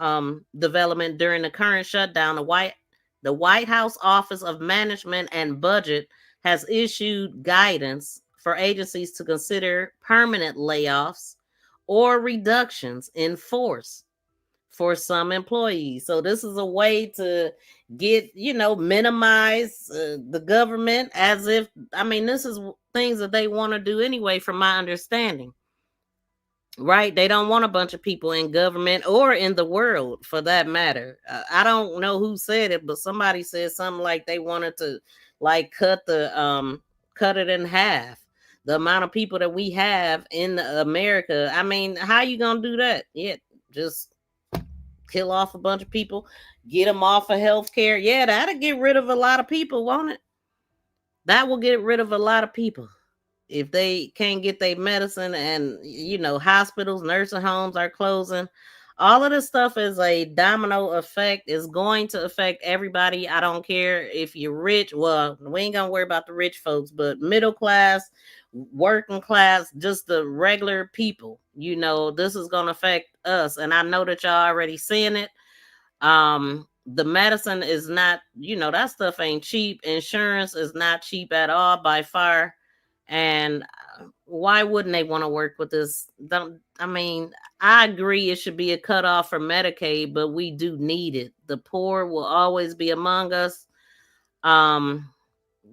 development during the current shutdown. The White House Office of Management and Budget has issued guidance for for agencies to consider permanent layoffs or reductions in force for some employees. So this is a way to get, minimize the government, as if, this is things that they want to do anyway, from my understanding. Right? They don't want a bunch of people in government or in the world, for that matter. I don't know who said it, but somebody said something like they wanted to cut it in half. The amount of people that we have in America. How you gonna do that? Yeah, just kill off a bunch of people, get them off of healthcare. Yeah, that'll get rid of a lot of people, won't it? That will get rid of a lot of people. If they can't get their medicine, and hospitals, nursing homes are closing, all of this stuff is a domino effect. It's going to affect everybody. I don't care if you're rich. Well, we ain't gonna worry about the rich folks, but middle class, working class, just the regular people, this is gonna affect us. And I know that y'all already seeing it. The medicine is not, that stuff ain't cheap. Insurance is not cheap at all, by far. And why wouldn't they want to work with this? I agree it should be a cutoff for Medicaid, but we do need it. The poor will always be among us.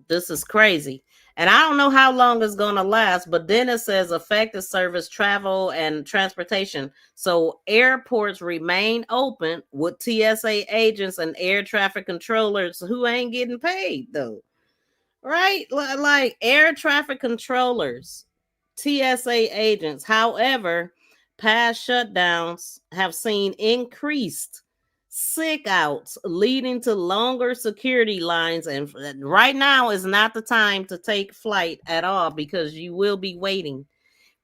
This is crazy. And I don't know how long it's going to last, but then it says affected service, travel, and transportation. So airports remain open with TSA agents and air traffic controllers who ain't getting paid, though. Right? Like air traffic controllers, TSA agents. However, past shutdowns have seen increased sick outs, leading to longer security lines. And right now is not the time to take flight at all, because you will be waiting.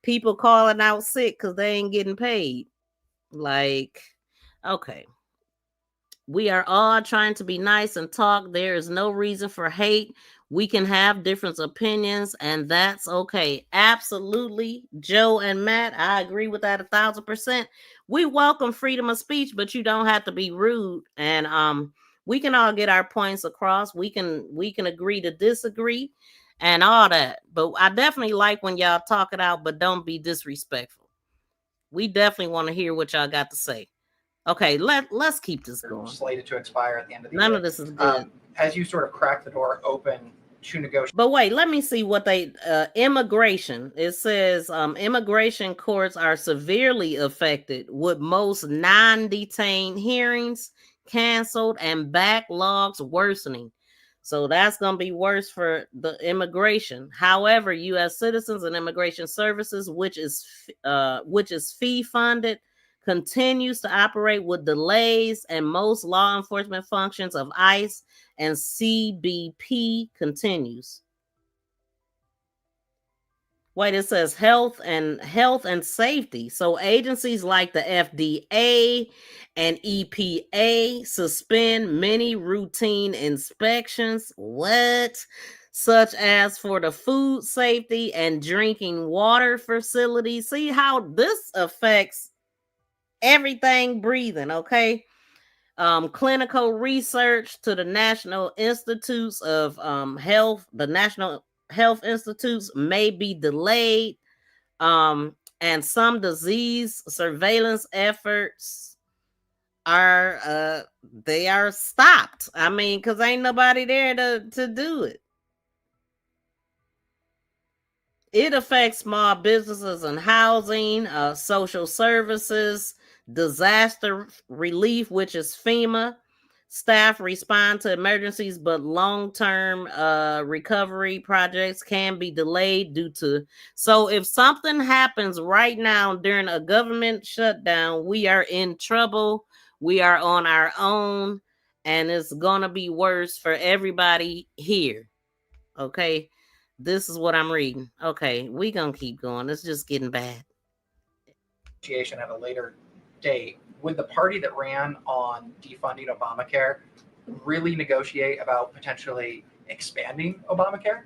People calling out sick because they ain't getting paid. Like, okay. We are all trying to be nice and talk. There is no reason for hate. We can have different opinions, and that's okay. Absolutely. Joe and Matt, I agree with that 1,000%. We welcome freedom of speech, but you don't have to be rude. And we can all get our points across. We can agree to disagree and all that. But I definitely like when y'all talk it out, but don't be disrespectful. We definitely want to hear what y'all got to say. Okay, let's keep this going. Slated to expire at the end of the year. None of this is good. As you sort of crack the door open to negotiate. But wait, let me see what they immigration. It says immigration courts are severely affected, with most non-detained hearings canceled and backlogs worsening. So that's going to be worse for the immigration. However, U.S. Citizens and Immigration Services, which is fee funded, continues to operate with delays, and most law enforcement functions of ICE and CBP continues. Wait, it says health and safety. So agencies like the FDA and EPA suspend many routine inspections. What? Such as for the food safety and drinking water facilities. See how this affects everything breathing, okay? Clinical research to the National Institutes of Health, the National Health Institutes may be delayed. And some disease surveillance efforts are stopped. Because ain't nobody there to do it. It affects small businesses and housing, social services, disaster relief, which is FEMA. Staff respond to emergencies, but long-term recovery projects can be delayed due to. So if something happens right now during a government shutdown, we are in trouble. We are on our own, and it's going to be worse for everybody here. Okay. This is what I'm reading. Okay, we gonna keep going. It's just getting bad. At a later date, would the party that ran on defunding Obamacare really negotiate about potentially expanding Obamacare?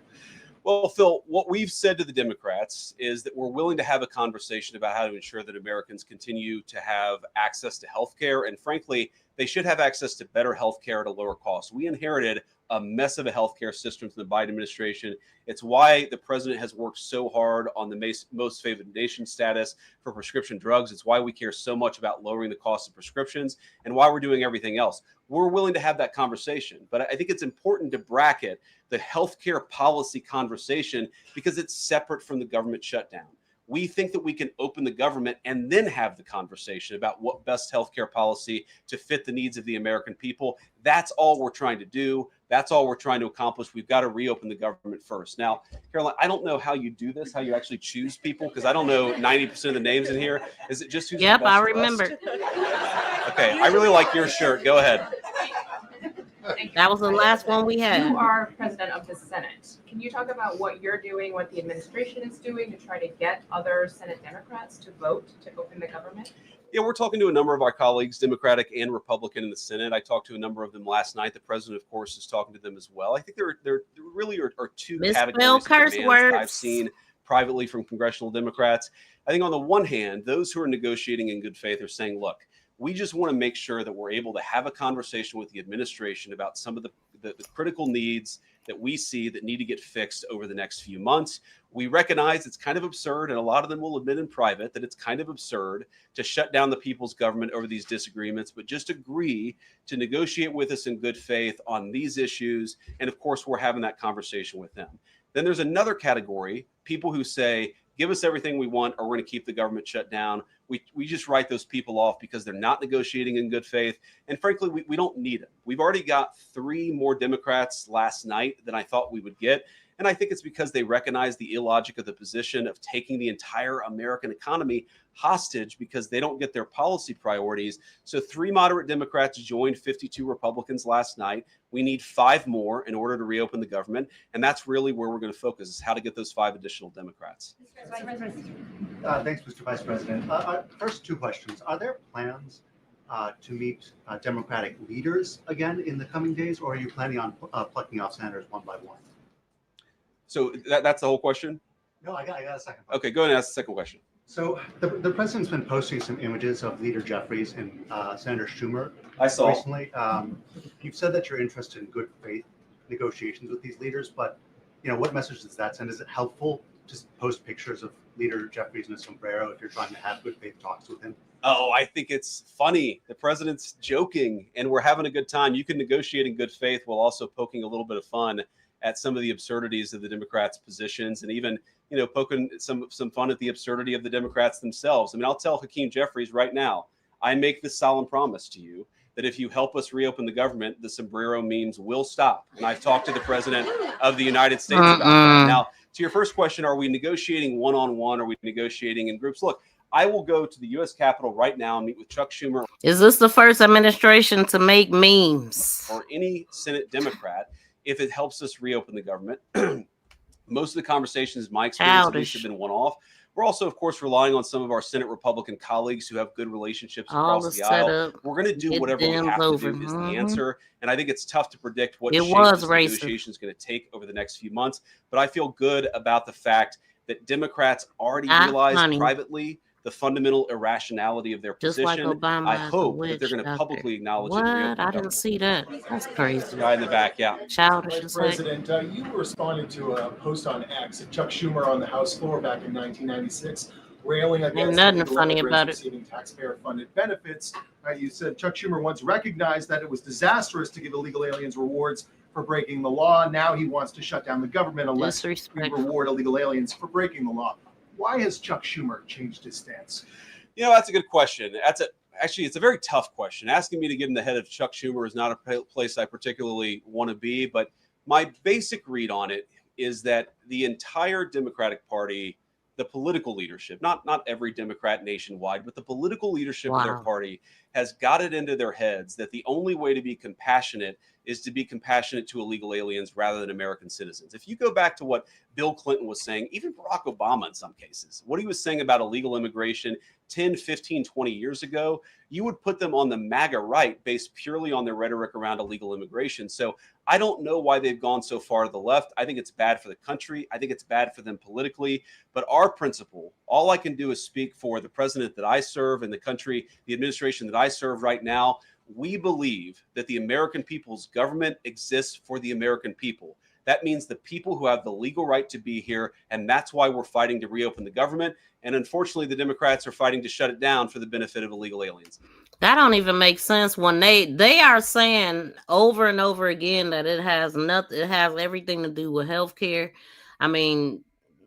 Well, Phil, what we've said to the Democrats is that we're willing to have a conversation about how to ensure that Americans continue to have access to health care and, frankly, They should have access to better health care at a lower cost. We inherited a mess of a healthcare system from the Biden administration. It's why the president has worked so hard on the most favored nation status for prescription drugs. It's why we care so much about lowering the cost of prescriptions and why we're doing everything else. We're willing to have that conversation, but I think it's important to bracket the healthcare policy conversation because it's separate from the government shutdown. We think that we can open the government and then have the conversation about what best healthcare policy to fit the needs of the American people. That's all we're trying to do. That's all we're trying to accomplish. We've got to reopen the government first. Now, Caroline, I don't know how you do this, how you actually choose people, because I don't know 90% of the names in here. Is it just who's Yep, the best I remember. Okay, I really like your shirt. Go ahead. That was the last one we had. You are president of the Senate. Can you talk about what you're doing, what the administration is doing to try to get other Senate Democrats to vote to open the government? Yeah, we're talking to a number of our colleagues, Democratic and Republican in the Senate. I talked to a number of them last night. The president, of course, is talking to them as well. I think there really are two Misspell categories of curse demands words. that I've seen privately from congressional Democrats. I think on the one hand, those who are negotiating in good faith are saying, look, we just want to make sure that we're able to have a conversation with the administration about some of the critical needs that we see that need to get fixed over the next few months. We recognize it's kind of absurd, and a lot of them will admit in private that it's kind of absurd to shut down the people's government over these disagreements, but just agree to negotiate with us in good faith on these issues. And of course, we're having that conversation with them. Then there's another category, people who say, give us everything we want, or we're going to keep the government shut down. We just write those people off because they're not negotiating in good faith. And frankly, we don't need them. We've already got 3 more Democrats last night than I thought we would get. And I think it's because they recognize the illogic of the position of taking the entire American economy hostage because they don't get their policy priorities. So 3 moderate Democrats joined 52 Republicans last night. We need 5 more in order to reopen the government. And that's really where we're going to focus, is how to get those 5 additional Democrats. Thanks, Mr. Vice President. First 2 questions. Are there plans to meet Democratic leaders again in the coming days, or are you planning on plucking off senators one by one? So that's the whole question? No, I got a second. Okay, go ahead and ask the second question. So the president's been posting some images of Leader Jeffries and Senator Schumer. I saw recently. You've said that you're interested in good faith negotiations with these leaders, but what message does that send? Is it helpful to post pictures of Leader Jeffries in a sombrero if you're trying to have good faith talks with him? Oh, I think it's funny. The president's joking and we're having a good time. You can negotiate in good faith while also poking a little bit of fun at some of the absurdities of the Democrats' positions, and even poking some fun at the absurdity of the Democrats themselves. I mean, I'll tell Hakeem Jeffries right now, I make this solemn promise to you that if you help us reopen the government, the sombrero memes will stop. And I've talked to the president of the United States about that. Now, to your first question, are we negotiating one-on-one? Are we negotiating in groups? Look, I will go to the U.S. Capitol right now and meet with Chuck Schumer. Is this the first administration to make memes? Or any Senate Democrat, if it helps us reopen the government. Most of the conversations, my experience, at least, have been one-off. We're also, of course, relying on some of our Senate Republican colleagues who have good relationships across the aisle. We're going to do whatever we have to do is the answer. And I think it's tough to predict what shape this negotiation is going to take over the next few months. But I feel good about the fact that Democrats already realize privately the fundamental irrationality of their position. Like Obama, I hope that they're going to publicly acknowledge it. What? I didn't see that. That's crazy. Guy in the back, yeah. Childish. Vice President, you responded to a post on X of Chuck Schumer on the House floor back in 1996, railing against nothing funny about it. receiving taxpayer-funded benefits. You said Chuck Schumer once recognized that it was disastrous to give illegal aliens rewards for breaking the law. Now he wants to shut down the government unless we reward illegal aliens for breaking the law. Why has Chuck Schumer changed his stance? That's a good question. Actually, it's a very tough question. Asking me to get in the head of Chuck Schumer is not a place I particularly want to be. But my basic read on it is that the entire Democratic Party, the political leadership, not every Democrat nationwide, but the political leadership of their party has got it into their heads that the only way to be compassionate is to be compassionate to illegal aliens rather than American citizens. If you go back to what Bill Clinton was saying, even Barack Obama in some cases, what he was saying about illegal immigration 10, 15, 20 years ago, you would put them on the MAGA right based purely on their rhetoric around illegal immigration. So I don't know why they've gone so far to the left. I think it's bad for the country. I think it's bad for them politically. But our principle, all I can do is speak for the president that I serve and the country, the administration that I serve right now. We believe that the American people's government exists for the American people. That means the people who have the legal right to be here, and that's why we're fighting to reopen the government. And unfortunately, the Democrats are fighting to shut it down for the benefit of illegal aliens. That don't even make sense when they are saying over and over again that it has everything to do with healthcare. I mean,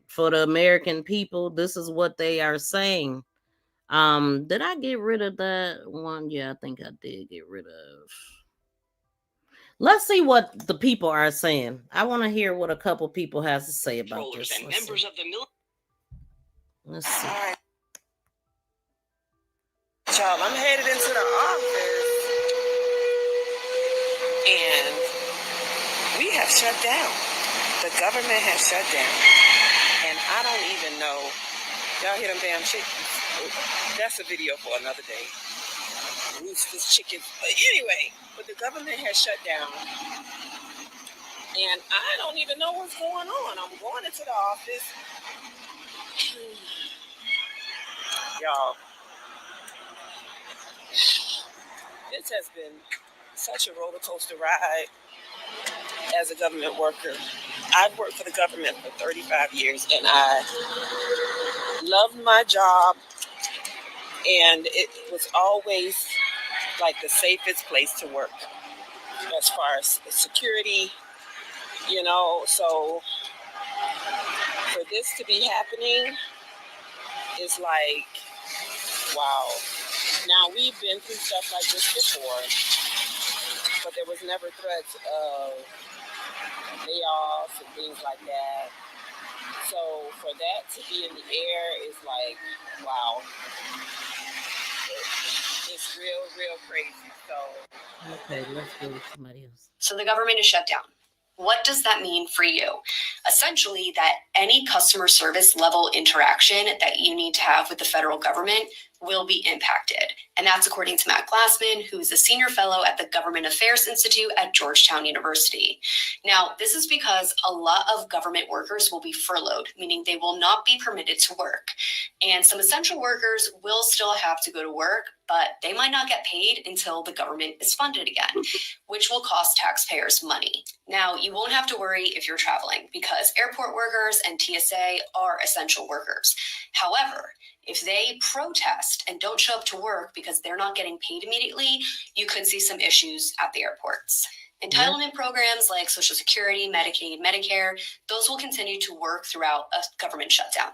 for the American people, this is what they are saying. Did I get rid of that one? Yeah, I think I did get rid of. Let's see what the people are saying. I want to hear what a couple people has to say about this. And members of the military. Let's see. All right. Y'all, I'm headed into the office, and we have shut down. The government has shut down, and I don't even know. Y'all hear them damn chickens? That's a video for another day. Roosters, chickens. But anyway, the government has shut down, and I don't even know what's going on. I'm going into the office. Y'all, this has been such a roller coaster ride as a government worker. I've worked for the government for 35 years, and I loved my job, and it was always like the safest place to work as far as security, you know. So for this to be happening is like, wow. Now, we've been through stuff like this before, but there was never threats of layoffs and things like that. So for that to be in the air is like, wow. It's real crazy. So Okay, let's go with somebody else. So the government is shut down. What does that mean for you? Essentially, that any customer service level interaction that you need to have with the federal government will be impacted. And that's according to Matt Glassman, who's a senior fellow at the Government Affairs Institute at Georgetown University. Now, this is because a lot of government workers will be furloughed, meaning they will not be permitted to work. And some essential workers will still have to go to work, but they might not get paid until the government is funded again, which will cost taxpayers money. Now, you won't have to worry if you're traveling because airport workers and TSA are essential workers. However, if they protest and don't show up to work because they're not getting paid immediately, you could see some issues at the airports. Entitlement programs like Social Security, Medicaid, Medicare, those will continue to work throughout a government shutdown.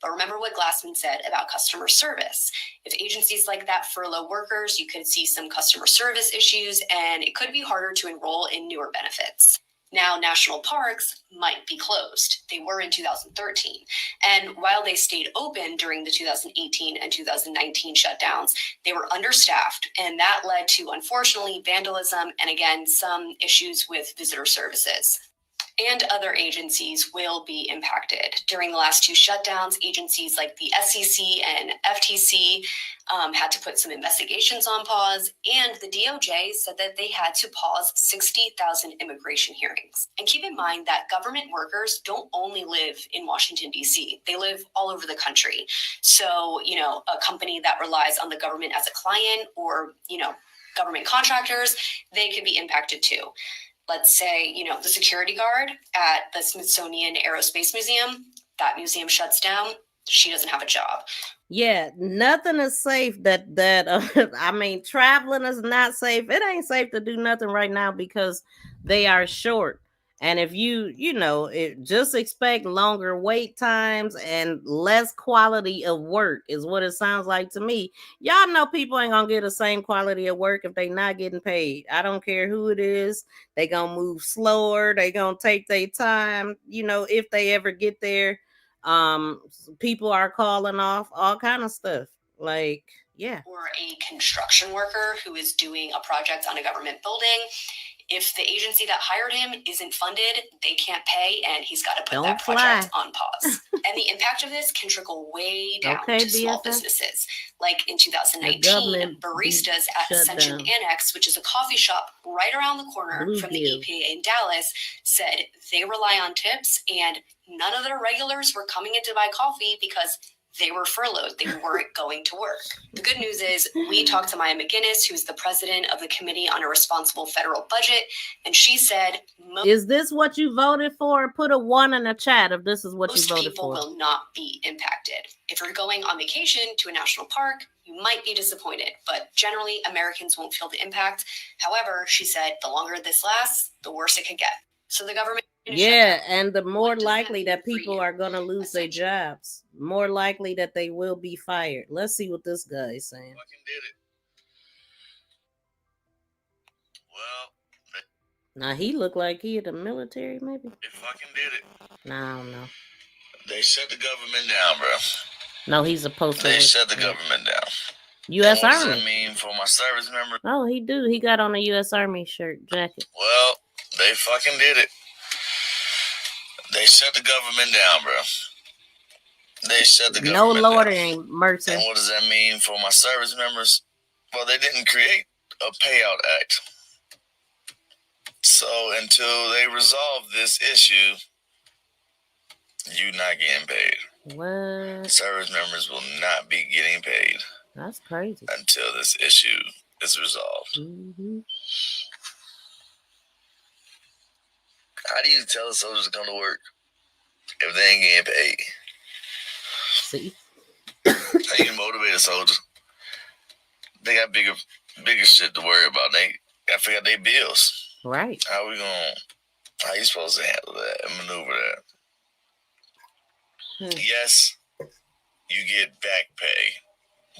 But remember what Glassman said about customer service. If agencies like that furlough workers, you could see some customer service issues, and it could be harder to enroll in newer benefits. Now, national parks might be closed. They were in 2013. And while they stayed open during the 2018 and 2019 shutdowns, they were understaffed. And that led to, unfortunately, vandalism and, again, some issues with visitor services. And other agencies will be impacted. During the last two shutdowns, agencies like the SEC and FTC had to put some investigations on pause, and the DOJ said that they had to pause 60,000 immigration hearings. And keep in mind that government workers don't only live in Washington, D.C. They live all over the country. So, a company that relies on the government as a client or, government contractors, they could be impacted too. Let's say, the security guard at the Smithsonian Aerospace Museum, that museum shuts down. She doesn't have a job. Yeah, nothing is safe I mean, traveling is not safe. It ain't safe to do nothing right now because they are short. And if just expect longer wait times and less quality of work is what it sounds like to me. Y'all know people ain't gonna get the same quality of work if they not getting paid. I don't care who it is. They gonna move slower. They gonna take their time, if they ever get there. People are calling off all kind of stuff. Like, yeah. Or a construction worker who is doing a project on a government building. If the agency that hired him isn't funded, they can't pay, and he's got to put that project on pause. And the impact of this can trickle way down to small businesses. Like in 2019, baristas at Ascension Annex, which is a coffee shop right around the corner from the EPA in Dallas, said they rely on tips, and none of their regulars were coming in to buy coffee because they were furloughed. They weren't going to work. The good news is we talked to Maya McGinnis, who's the president of the Committee on a Responsible Federal Budget, and she said, Is this what you voted for? Put a 1 in the chat if this is what you most voted people for. will not be impacted. If you're going on vacation to a national park, you might be disappointed, but generally Americans won't feel the impact. However, she said the longer this lasts, the worse it could get. So the government. Yeah, and the more likely that people are going to lose their jobs, more likely that they will be fired. Let's see what this guy is saying. Now he looked like he in the military, maybe. They fucking did it. Nah, I don't know. They shut the government down, bro. No, he's supposed to. They shut the government down. U.S. And what Army. does that mean for my service members? Oh, he do. He got on a U.S. Army shirt jacket. Well, they fucking did it. They shut the government down, bro. They shut the government down. No loitering, Mercer. And what does that mean for my service members? Well, they didn't create a payout act. So until they resolve this issue, you're not getting paid. What? Service members will not be getting paid. That's crazy. Until this issue is resolved. Mm-hmm. How do you tell the soldiers to come to work if they ain't getting paid? See? How you motivate a soldier? They got bigger shit to worry about. They got to figure out their bills. Right. How you supposed to handle that and maneuver that? Yes, you get back pay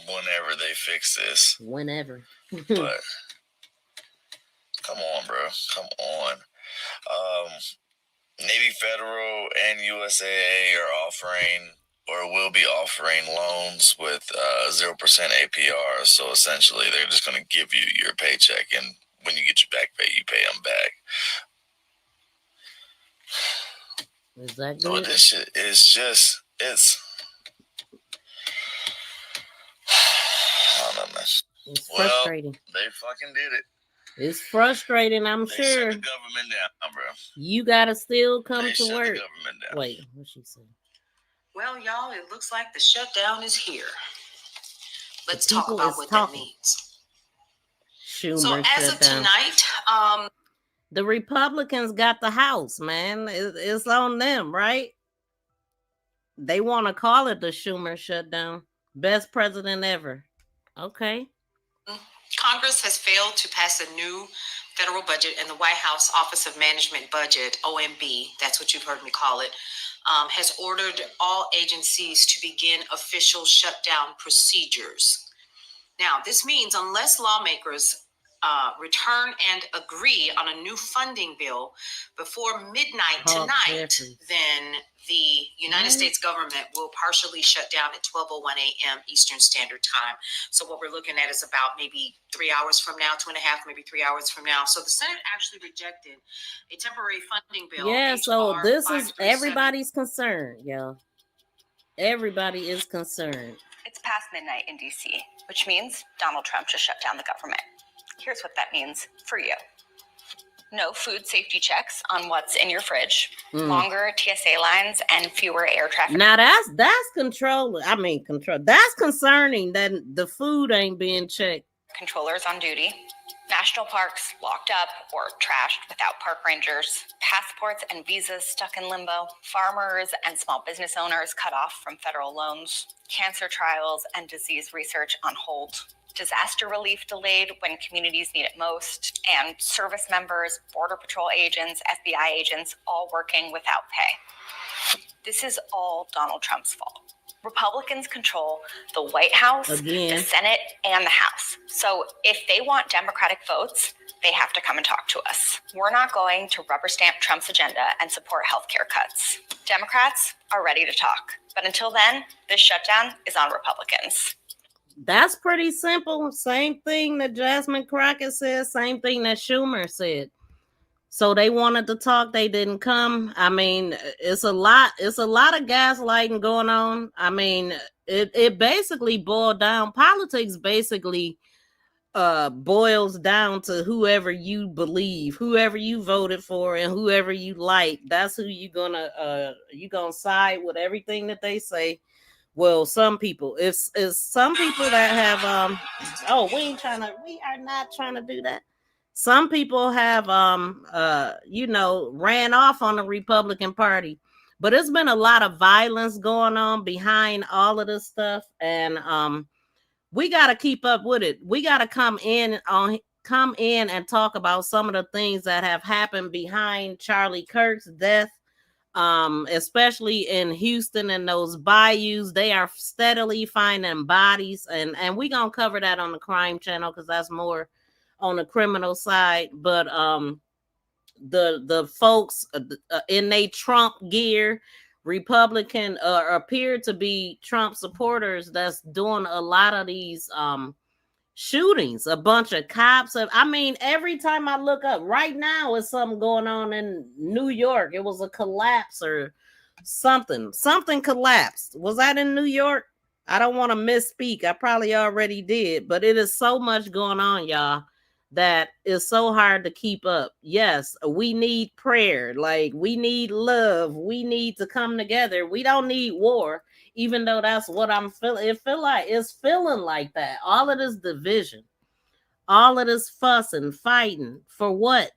whenever they fix this. Whenever. But come on, bro. Come on. Navy Federal and USAA are offering or will be offering loans with 0% APR. So essentially, they're just going to give you your paycheck, and when you get your back pay, you pay them back. Is that good? So this shit is just, it's, I don't know, man. It's frustrating. They fucking did it. It's frustrating, I'm They sure. shut the government down, bro. You gotta still come They to shut the work. government down. Wait, what she say? Well, y'all, it looks like the shutdown is here. Let's The talk people about is what talking. that means. Schumer So as of shut down. tonight, The Republicans got the House, man. It's on them, right? They want to call it the Schumer shutdown. Best president ever. Okay. Congress has failed to pass a new federal budget, and the White House Office of Management Budget, OMB, that's what you've heard me call it, has ordered all agencies to begin official shutdown procedures. Now, this means unless lawmakers return and agree on a new funding bill before midnight tonight, then the United States government will partially shut down at 12:01 a.m. Eastern Standard Time. So what we're looking at is about maybe 3 hours from now, 2.5, maybe 3 hours from now. So the Senate actually rejected a temporary funding bill. Yeah, so HR this is 537. everybody's concern, y'all. Everybody is concerned. It's past midnight in DC, which means Donald Trump just shut down the government. Here's what that means for you. No food safety checks on what's in your fridge, longer TSA lines, and fewer air traffic. Now that's control. I mean control. That's concerning that the food ain't being checked. Controllers on duty, national parks locked up or trashed without park rangers, passports and visas stuck in limbo, farmers and small business owners cut off from federal loans, cancer trials and disease research on hold, disaster relief delayed when communities need it most, and service members, Border Patrol agents, FBI agents, all working without pay. This is all Donald Trump's fault. Republicans control the White House, Again. the Senate, and the House. So if they want Democratic votes, they have to come and talk to us. We're not going to rubber stamp Trump's agenda and support healthcare cuts. Democrats are ready to talk. But until then, this shutdown is on Republicans. That's pretty simple. Same thing that Jasmine Crockett said, same thing that Schumer said. So they wanted to talk, they didn't come. I mean, it's a lot of gaslighting going on. I mean, it basically boiled down, politics basically boils down to whoever you believe, whoever you voted for, and whoever you like. That's who you're gonna side with everything that they say. Well, some people. It's some people that have oh, we are not trying to do that. Some people have ran off on the Republican Party. But it's been a lot of violence going on behind all of this stuff, and we got to keep up with it. We got to come in and talk about some of the things that have happened behind Charlie Kirk's death, especially in Houston and those bayous. They are steadily finding bodies, and we're gonna cover that on the crime channel because that's more on the criminal side. But the folks in they Trump gear, Republican, appear to be Trump supporters that's doing a lot of these shootings. A bunch of cops I mean, every time I look up right now is something going on in New York. It was a collapse or something collapsed. Was that in New York? I don't want to misspeak. I probably already did, but it is so much going on, y'all, that is so hard to keep up. Yes, we need prayer. Like, we need love. We need to come together. We don't need war, even though that's what I'm feeling. It's feeling like that. All of this division, all of this fussing, fighting for what?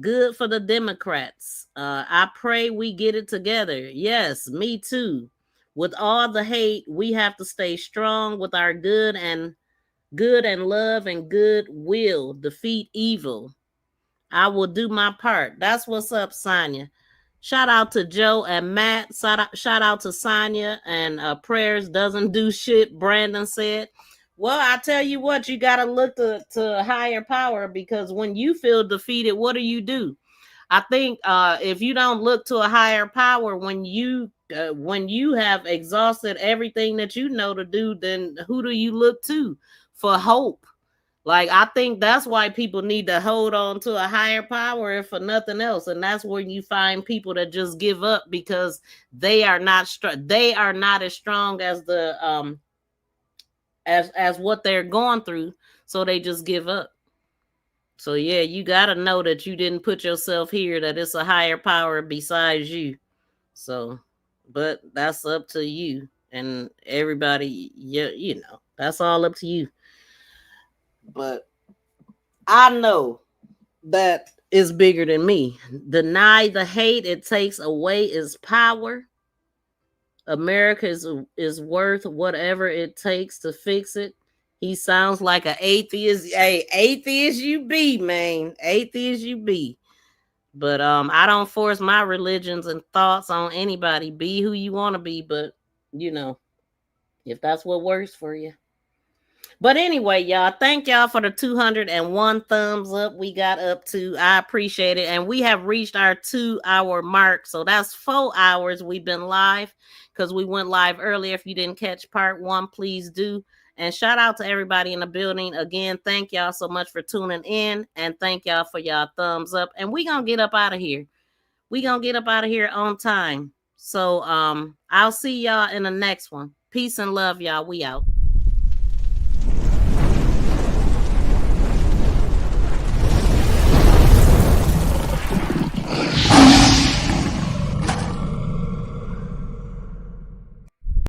Good for the Democrats. I pray we get it together. Yes, me too. With all the hate, we have to stay strong with our good and love and goodwill. Defeat evil. I will do my part. That's what's up, Sonia. Shout out to Joe and Matt. Shout out to Sonia and prayers doesn't do shit, Brandon said. Well, I tell you what, you got to look to a higher power, because when you feel defeated, what do? I think if you don't look to a higher power when you have exhausted everything that you know to do, then who do you look to for hope? Like, I think that's why people need to hold on to a higher power, if for nothing else. And that's when you find people that just give up because they are not they are not as strong as the as what they're going through, so they just give up. So yeah, you got to know that you didn't put yourself here, that it's a higher power besides you. So, but that's up to you and everybody. You know, that's all up to you. But I know that is bigger than me. Deny the hate it takes away its power. America is worth whatever it takes to fix it. He sounds like an atheist. Hey, atheist you be, man. Atheist you be. But I don't force my religions and thoughts on anybody. Be who you want to be, but you know, if that's what works for you. But anyway, y'all, thank y'all for the 201 thumbs up we got up to. I appreciate it. And we have reached our 2-hour mark. So that's 4 hours we've been live, because we went live earlier. If you didn't catch part 1, please do. And shout out to everybody in the building. Again, thank y'all so much for tuning in. And thank y'all for y'all thumbs up. And we going to get up out of here. We going to get up out of here on time. So I'll see y'all in the next one. Peace and love, y'all. We out.